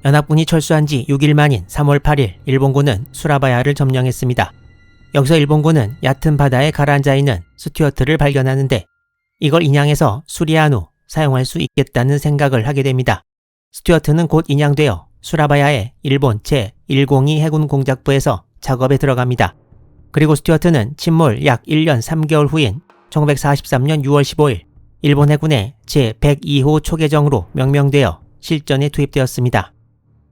연합군이 철수한 지 6일 만인 3월 8일 일본군은 수라바야를 점령했습니다. 여기서 일본군은 얕은 바다에 가라앉아 있는 스튜어트를 발견하는데 이걸 인양해서 수리한 후 사용할 수 있겠다는 생각을 하게 됩니다. 스튜어트는 곧 인양되어 수라바야의 일본 제102 해군 공작부에서 작업에 들어갑니다. 그리고 스튜어트는 침몰 약 1년 3개월 후인 1943년 6월 15일 일본 해군의 제102호 초계정으로 명명되어 실전에 투입되었습니다.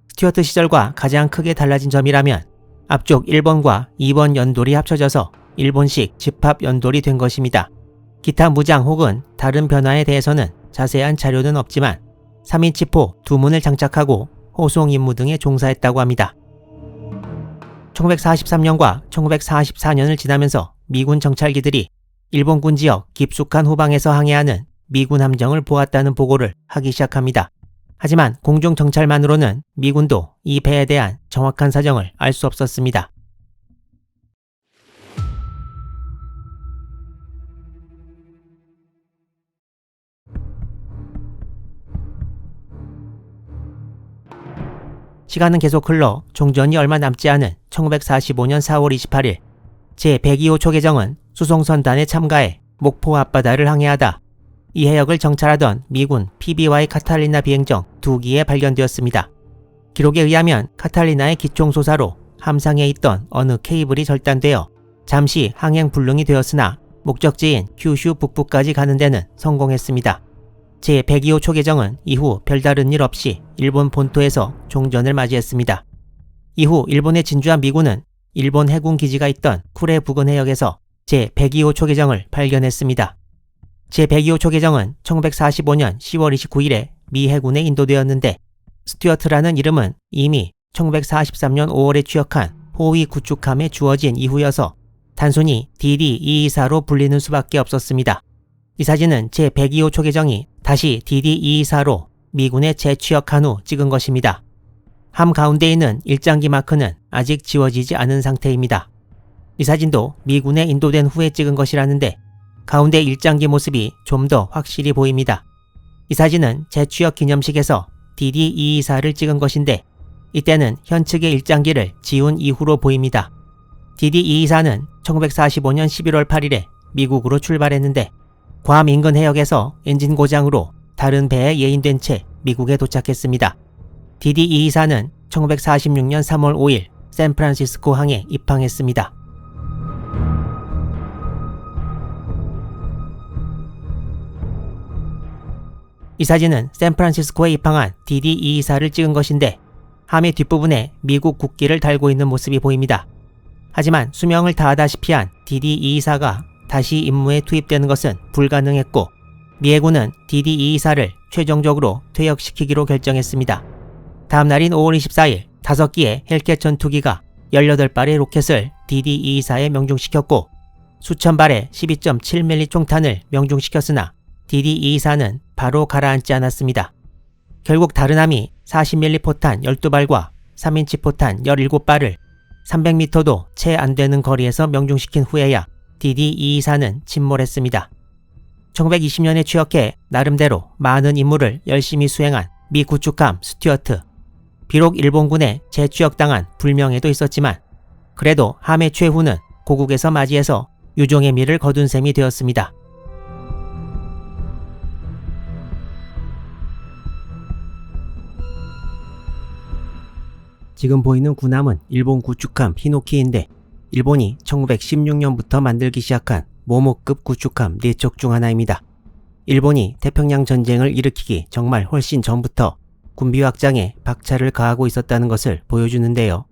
스튜어트 시절과 가장 크게 달라진 점이라면 앞쪽 1번과 2번 연돌이 합쳐져서 일본식 집합 연돌이 된 것입니다. 기타 무장 혹은 다른 변화에 대해서는 자세한 자료는 없지만 3인치포 2문을 장착하고 호송 임무 등에 종사했다고 합니다. 1943년과 1944년을 지나면서 미군 정찰기들이 일본군 지역 깊숙한 후방에서 항해하는 미군 함정을 보았다는 보고를 하기 시작합니다. 하지만 공중 정찰만으로는 미군도 이 배에 대한 정확한 사정을 알 수 없었습니다. 시간은 계속 흘러 종전이 얼마 남지 않은 1945년 4월 28일 제102호 초계정은 수송선단에 참가해 목포 앞바다를 항해하다 이 해역을 정찰하던 미군 PBY 카탈리나 비행정 2기에 발견되었습니다. 기록에 의하면 카탈리나의 기총소사로 함상에 있던 어느 케이블이 절단되어 잠시 항행 불능이 되었으나 목적지인 큐슈 북부까지 가는 데는 성공했습니다. 제102호 초계정은 이후 별다른 일 없이 일본 본토에서 종전을 맞이했습니다. 이후 일본에 진주한 미군은 일본 해군 기지가 있던 쿠레 부근 해역에서 제102호 초계정을 발견했습니다. 제102호 초계정은 1945년 10월 29일에 미 해군에 인도되었는데 스튜어트라는 이름은 이미 1943년 5월에 취역한 호위 구축함에 주어진 이후여서 단순히 DD-224로 불리는 수밖에 없었습니다. 이 사진은 제102호 초계정이 다시 DD-224로 미군에 재취역한 후 찍은 것입니다. 함 가운데 있는 일장기 마크는 아직 지워지지 않은 상태입니다. 이 사진도 미군에 인도된 후에 찍은 것이라는데 가운데 일장기 모습이 좀 더 확실히 보입니다. 이 사진은 재취역 기념식에서 DD-224를 찍은 것인데 이때는 현 측의 일장기를 지운 이후로 보입니다. DD-224는 1945년 11월 8일에 미국으로 출발했는데 괌 인근 해역에서 엔진 고장으로 다른 배에 예인된 채 미국에 도착했습니다. DD-224는 1946년 3월 5일 샌프란시스코 항에 입항했습니다. 이 사진은 샌프란시스코에 입항한 DD-224를 찍은 것인데 함의 뒷부분에 미국 국기를 달고 있는 모습이 보입니다. 하지만 수명을 다하다시피 한 DD-224가 다시 임무에 투입되는 것은 불가능했고 미 해군은 DD-224를 최종적으로 퇴역시키기로 결정했습니다. 다음 날인 5월 24일 5기의 헬켓 전투기가 18발의 로켓을 DD-224에 명중시켰고 수천 발의 12.7mm 총탄을 명중시켰으나 DD-224는 바로 가라앉지 않았습니다. 결국 다른 함이 40mm 포탄 12발과 3인치 포탄 17발을 300m도 채 안 되는 거리에서 명중시킨 후에야 DD-224는 침몰했습니다. 1920년에 취역해 나름대로 많은 임무를 열심히 수행한 미 구축함 스튜어트. 비록 일본군에 재취역당한 불명예도 있었지만 그래도 함의 최후는 고국에서 맞이해서 유종의 미를 거둔 셈이 되었습니다. 지금 보이는 군함은 일본 구축함 히노키인데 일본이 1916년부터 만들기 시작한 모모급 구축함 4척 중 하나입니다. 일본이 태평양 전쟁을 일으키기 정말 훨씬 전부터 군비 확장에 박차를 가하고 있었다는 것을 보여주는데요.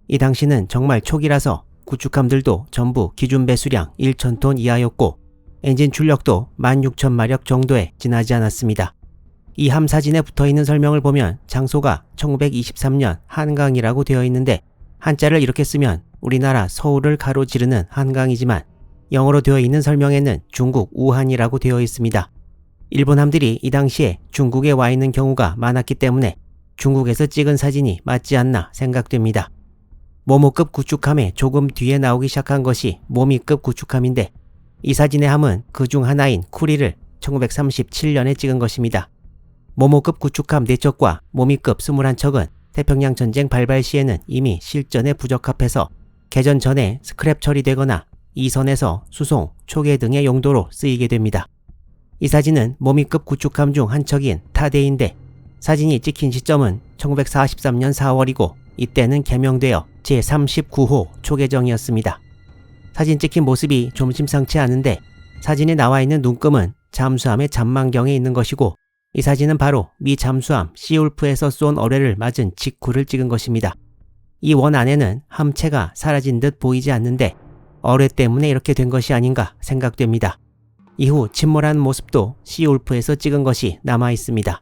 이 당시는 정말 초기라서 구축함들도 전부 기준 배수량 1,000톤 이하였고 엔진 출력도 16,000마력 정도에 지나지 않았습니다. 이 함 사진에 붙어있는 설명을 보면 장소가 1923년 한강이라고 되어 있는데 한자를 이렇게 쓰면 우리나라 서울을 가로지르는 한강이지만 영어로 되어 있는 설명에는 중국 우한이라고 되어 있습니다. 일본 함들이 이 당시에 중국에 와 있는 경우가 많았기 때문에 중국에서 찍은 사진이 맞지 않나 생각됩니다. 모모급 구축함의 조금 뒤에 나오기 시작한 것이 모미급 구축함인데 이 사진의 함은 그 중 하나인 쿠리를 1937년에 찍은 것입니다. 모모급 구축함 4척과 모미급 21척은 태평양 전쟁 발발 시에는 이미 실전에 부적합해서 개전 전에 스크랩 처리되거나 이선에서 수송, 초계 등의 용도로 쓰이게 됩니다. 이 사진은 모미급 구축함 중 한 척인 타데인데 사진이 찍힌 시점은 1943년 4월이고 이때는 개명되어 제39호 초계정이었습니다. 사진 찍힌 모습이 좀 심상치 않은데 사진에 나와 있는 눈금은 잠수함의 잠망경에 있는 것이고 이 사진은 바로 미 잠수함 시울프에서 쏜 어뢰를 맞은 직후를 찍은 것입니다. 이 원 안에는 함체가 사라진 듯 보이지 않는데 어뢰 때문에 이렇게 된 것이 아닌가 생각됩니다. 이후 침몰한 모습도 시울프에서 찍은 것이 남아 있습니다.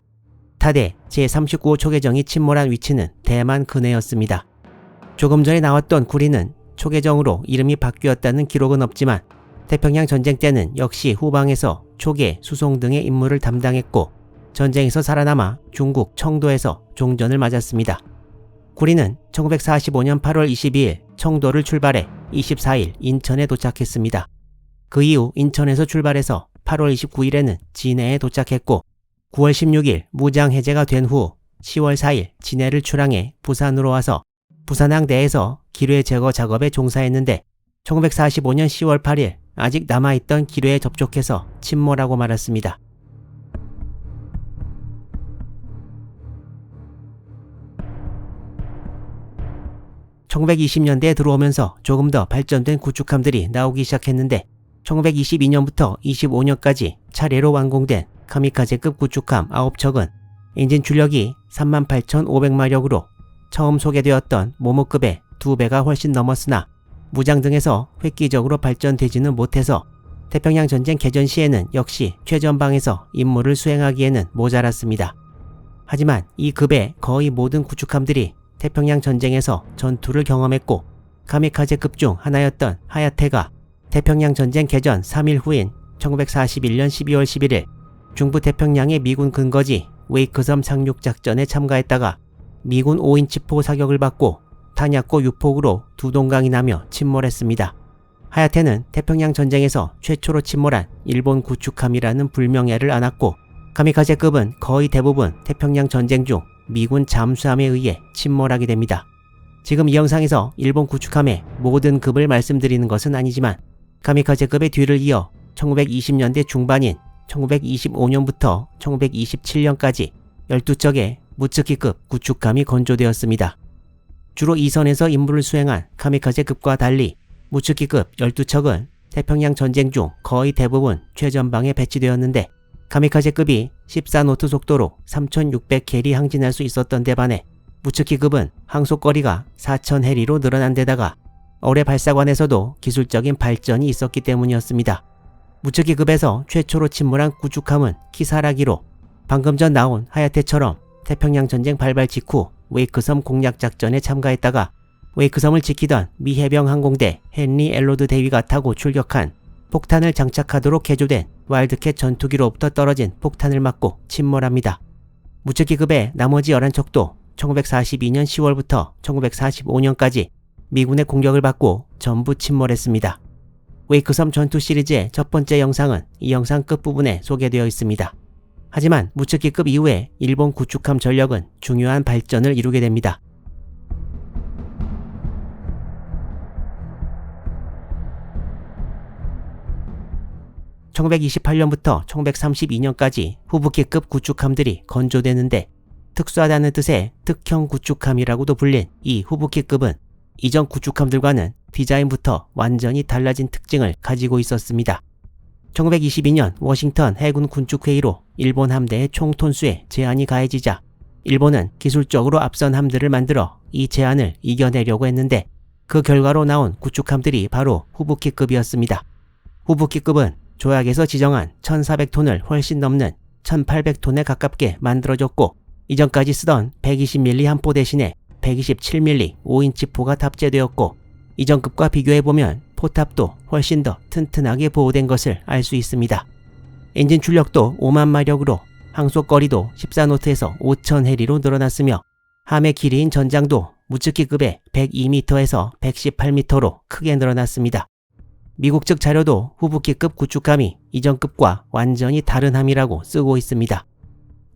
타데 제39호 초계정이 침몰한 위치는 대만 근해였습니다. 조금 전에 나왔던 구리는 초계정으로 이름이 바뀌었다는 기록은 없지만 태평양 전쟁 때는 역시 후방에서 초계, 수송 등의 임무를 담당했고 전쟁에서 살아남아 중국 청도에서 종전을 맞았습니다. 구리는 1945년 8월 22일 청도를 출발해 24일 인천에 도착했습니다. 그 이후 인천에서 출발해서 8월 29일에는 진해에 도착했고 9월 16일 무장 해제가 된 후 10월 4일 진해를 출항해 부산으로 와서 부산항 내에서 기뢰 제거 작업에 종사했는데 1945년 10월 8일 아직 남아있던 기뢰에 접촉해서 침몰하고 말았습니다. (1920년대에) 들어오면서 조금 더 발전된 구축함들이 나오기 시작했는데 1922년부터 25년까지 차례로 완공된 카미카제급 구축함 9척은 엔진 출력이 38,500마력으로 처음 소개되었던 모모급의 2배가 훨씬 넘었으나 무장 등에서 획기적으로 발전되지는 못해서 태평양 전쟁 개전 시에는 역시 최전방에서 임무를 수행하기에는 모자랐습니다. 하지만 이 급의 거의 모든 구축함들이 태평양 전쟁에서 전투를 경험했고 카미카제급 중 하나였던 하야테가 태평양 전쟁 개전 3일 후인 1941년 12월 11일 중부 태평양의 미군 근거지 웨이크섬 상륙작전에 참가했다가 미군 5인치포 사격을 받고 탄약고 유폭으로 두 동강이 나며 침몰했습니다. 하야테는 태평양 전쟁에서 최초로 침몰한 일본 구축함이라는 불명예를 안았고 카미카제급은 거의 대부분 태평양 전쟁 중 미군 잠수함에 의해 침몰하게 됩니다. 지금 이 영상에서 일본 구축함의 모든 급을 말씀드리는 것은 아니지만 카미카제급의 뒤를 이어 1920년대 중반인 1925년부터 1927년까지 12척의 무츠키급 구축함이 건조되었습니다. 주로 이선에서 임무를 수행한 카미카제급과 달리 무츠키급 12척은 태평양 전쟁 중 거의 대부분 최전방에 배치되었는데 카미카제급이 14노트 속도로 3600해리 항진할 수 있었던 데 반해 무츠키급은 항속거리가 4000해리로 늘어난 데다가 어뢰 발사관에서도 기술적인 발전이 있었기 때문이었습니다. 무츠키급에서 최초로 침몰한 구축함은 키사라기로 방금 전 나온 하야테처럼 태평양 전쟁 발발 직후 웨이크섬 공략 작전에 참가했다가 웨이크섬을 지키던 미 해병 항공대 헨리 엘로드 대위가 타고 출격한 폭탄을 장착하도록 개조된 와일드캣 전투기로부터 떨어진 폭탄을 맞고 침몰합니다. 무츠키급의 나머지 11척도 1942년 10월부터 1945년까지 미군의 공격을 받고 전부 침몰했습니다. 웨이크섬 전투 시리즈의 첫 번째 영상은 이 영상 끝부분에 소개되어 있습니다. 하지만 무츠키급 이후에 일본 구축함 전력은 중요한 발전을 이루게 됩니다. 1928년부터 1932년까지 후부키급 구축함들이 건조되는데 특수하다는 뜻의 특형 구축함이라고도 불린 이 후부키급은 이전 구축함들과는 디자인부터 완전히 달라진 특징을 가지고 있었습니다. 1922년 워싱턴 해군 군축회의로 일본 함대의 총톤수에 제한이 가해지자 일본은 기술적으로 앞선 함들을 만들어 이 제한을 이겨내려고 했는데 그 결과로 나온 구축함들이 바로 후부키급이었습니다. 후부키급은 조약에서 지정한 1400톤을 훨씬 넘는 1800톤에 가깝게 만들어졌고 이전까지 쓰던 120mm 함포 대신에 127mm 5인치 포가 탑재되었고 이전 급과 비교해보면 포탑도 훨씬 더 튼튼하게 보호된 것을 알 수 있습니다. 엔진 출력도 5만 마력으로 항속거리도 14노트에서 5000해리로 늘어났으며 함의 길이인 전장도 무츠키급의 102m에서 118m로 크게 늘어났습니다. 미국 측 자료도 후부키급 구축함이 이전급과 완전히 다른 함이라고 쓰고 있습니다.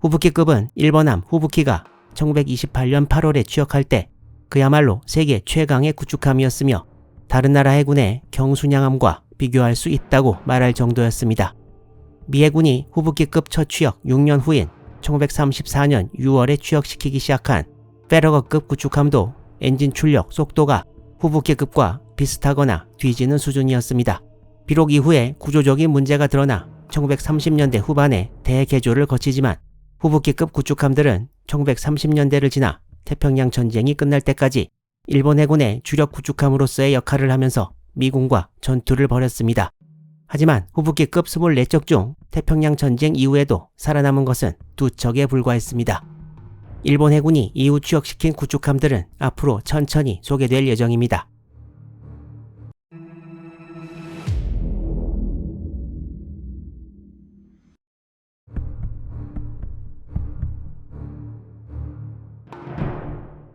후부키급은 일본함 후부키가 1928년 8월에 취역할 때 그야말로 세계 최강의 구축함이었으며 다른 나라 해군의 경순양함과 비교할 수 있다고 말할 정도였습니다. 미 해군이 후부키급 첫 취역 6년 후인 1934년 6월에 취역시키기 시작한 페러거급 구축함도 엔진 출력 속도가 후부키급과 비슷하거나 뒤지는 수준이었습니다. 비록 이후에 구조적인 문제가 드러나 1930년대 후반에 대개조를 거치지만 후부키급 구축함들은 1930년대를 지나 태평양 전쟁이 끝날 때까지 일본 해군의 주력 구축함으로서의 역할을 하면서 미군과 전투를 벌였습니다. 하지만 후부키급 24척 중 태평양 전쟁 이후에도 살아남은 것은 2척에 불과했습니다. 일본 해군이 이후 취역시킨 구축함들은 앞으로 천천히 소개될 예정입니다.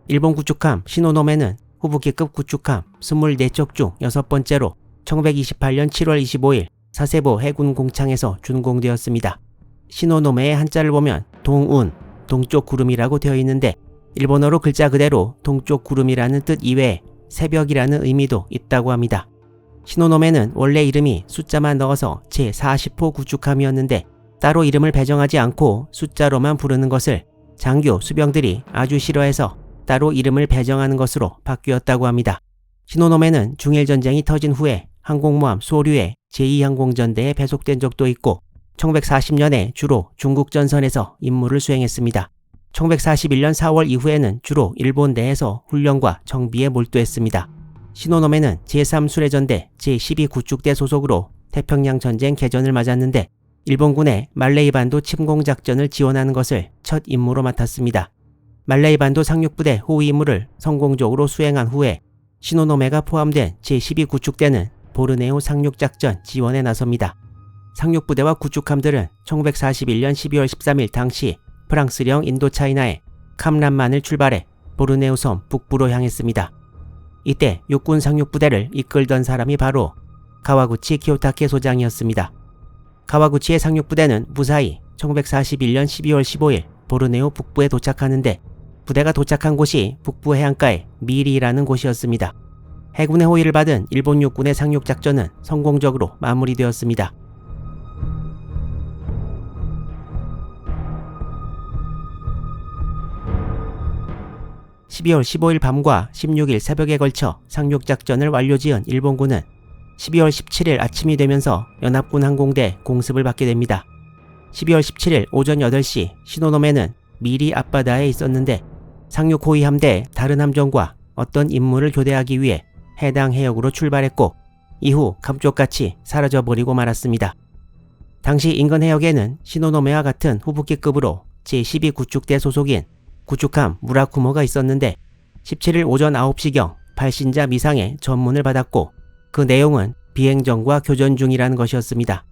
일본 구축함 시노노메는 후부키급 구축함 24척 중 6번째로 1928년 7월 25일 사세보 해군 공창에서 준공되었습니다. 시노노메의 한자를 보면 동운, 동쪽 구름이라고 되어 있는데 일본어로 글자 그대로 동쪽 구름이라는 뜻 이외에 새벽이라는 의미도 있다고 합니다. 시노노메는 원래 이름이 숫자만 넣어서 제40호 구축함이었는데 따로 이름을 배정하지 않고 숫자로만 부르는 것을 장교, 수병들이 아주 싫어해서 따로 이름을 배정하는 것으로 바뀌었다고 합니다. 시노노메는 중일전쟁이 터진 후에 항공모함 소류의 제2항공전대에 배속된 적도 있고 1940년에 주로 중국 전선에서 임무를 수행했습니다. 1941년 4월 이후에는 주로 일본 내에서 훈련과 정비에 몰두했습니다. 시노노메는 제3수레전대 제12구축대 소속으로 태평양 전쟁 개전을 맞았는데 일본군의 말레이반도 침공작전을 지원하는 것을 첫 임무로 맡았습니다. 말레이반도 상륙부대 호위 임무를 성공적으로 수행한 후에 시노노메가 포함된 제12구축대는 보르네오 상륙작전 지원에 나섭니다. 상륙부대와 구축함들은 1941년 12월 13일 당시 프랑스령 인도차이나의 캄란만을 출발해 보르네오 섬 북부로 향했습니다. 이때 육군 상륙부대를 이끌던 사람이 바로 가와구치 키요타케 소장이었습니다. 가와구치의 상륙부대는 무사히 1941년 12월 15일 보르네오 북부에 도착하는데 부대가 도착한 곳이 북부 해안가의 미리라는 곳이었습니다. 해군의 호의를 받은 일본 육군의 상륙작전은 성공적으로 마무리되었습니다. (12월 15일) 밤과 (16일) 새벽에 걸쳐 상륙작전을 완료지은 일본군은 12월 17일 아침이 되면서 연합군 항공대 공습을 받게 됩니다. 12월 17일 오전 8시 시노노메는 미리 앞바다에 있었는데 상륙 호위 함대 다른 함정과 어떤 임무를 교대하기 위해 해당 해역으로 출발했고 이후 감쪽같이 사라져버리고 말았습니다. 당시 인근 해역에는 시노노메와 같은 후부키급으로 제12구축대 소속인 구축함 무라쿠모가 있었는데 17일 오전 9시경 발신자 미상의 전문을 받았고 그 내용은 비행정과 교전 중이라는 것이었습니다.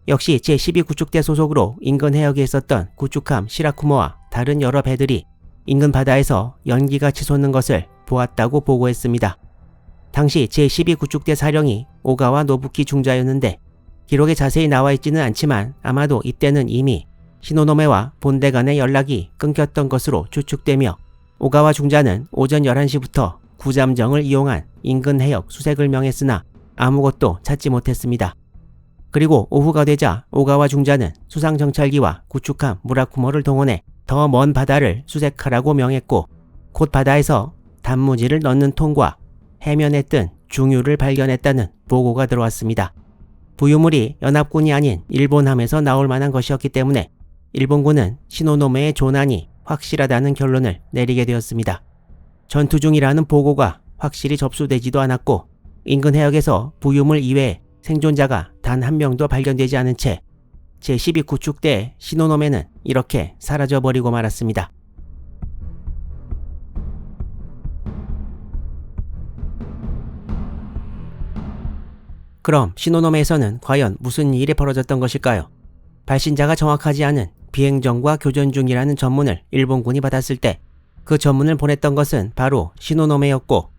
역시 제12구축대 소속으로 인근 해역에 있었던 구축함 시라쿠모와 다른 여러 배들이 인근 바다에서 연기가 치솟는 것을 보았다고 보고했습니다. 당시 제12구축대 사령이 오가와 노부키 중자였는데 기록에 자세히 나와 있지는 않지만 아마도 이때는 이미 시노노메와 본대 간의 연락이 끊겼던 것으로 추측되며 오가와 중자는 오전 11시부터 구잠정을 이용한 인근 해역 수색을 명했으나 아무것도 찾지 못했습니다. 그리고 오후가 되자 오가와 중자는 수상정찰기와 구축함 무라쿠모를 동원해 더 먼 바다를 수색하라고 명했고 곧 바다에서 단무지를 넣는 통과 해면에 뜬 중유를 발견했다는 보고가 들어왔습니다. 부유물이 연합군이 아닌 일본함에서 나올 만한 것이었기 때문에 일본군은 시노노메의 조난이 확실하다는 결론을 내리게 되었습니다. 전투 중이라는 보고가 확실히 접수되지도 않았고 인근 해역에서 부유물 이외에 생존자가 단 한 명도 발견되지 않은 채 제12구축대 시노노메는 이렇게 사라져버리고 말았습니다. 그럼 시노노메에서는 과연 무슨 일이 벌어졌던 것일까요? 발신자가 정확하지 않은 비행정과 교전 중이라는 전문을 일본군이 받았을 때 그 전문을 보냈던 것은 바로 시노노메였고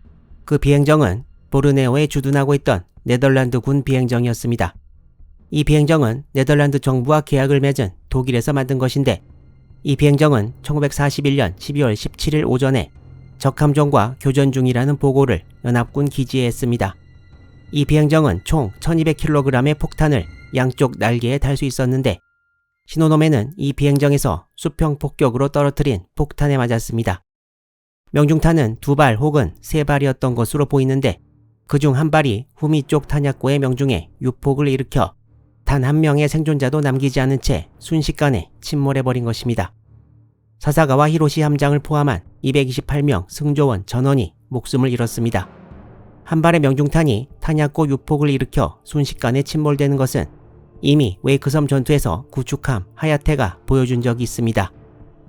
그 비행정은 보르네오에 주둔하고 있던 네덜란드군 비행정이었습니다. 이 비행정은 네덜란드 정부와 계약을 맺은 독일에서 만든 것인데 이 비행정은 1941년 12월 17일 오전에 적함정과 교전 중이라는 보고를 연합군 기지에 했습니다. 이 비행정은 총 1200kg의 폭탄을 양쪽 날개에 달 수 있었는데 시노노메는 이 비행정에서 수평 폭격으로 떨어뜨린 폭탄에 맞았습니다. 명중탄은 2발 혹은 3발이었던 것으로 보이는데 그중 한 발이 후미 쪽 탄약고의 명중에 유폭을 일으켜 단 한 명의 생존자도 남기지 않은 채 순식간에 침몰해버린 것입니다. 사사가와 히로시 함장을 포함한 228명 승조원 전원이 목숨을 잃었습니다. 한 발의 명중탄이 탄약고 유폭을 일으켜 순식간에 침몰되는 것은 이미 웨이크섬 전투에서 구축함 하야테가 보여준 적이 있습니다.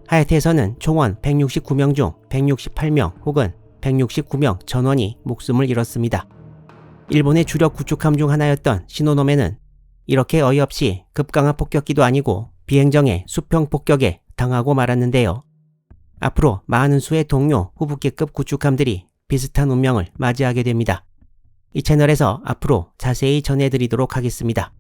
하야테에서는 총원 169명 중 168명 혹은 169명 전원이 목숨을 잃었습니다. 일본의 주력 구축함 중 하나였던 시노노메는 이렇게 어이없이 급강하 폭격기도 아니고 비행정의 수평 폭격에 당하고 말았는데요. 앞으로 많은 수의 동료 후부기급 구축함들이 비슷한 운명을 맞이하게 됩니다. 이 채널에서 앞으로 자세히 전해드리도록 하겠습니다.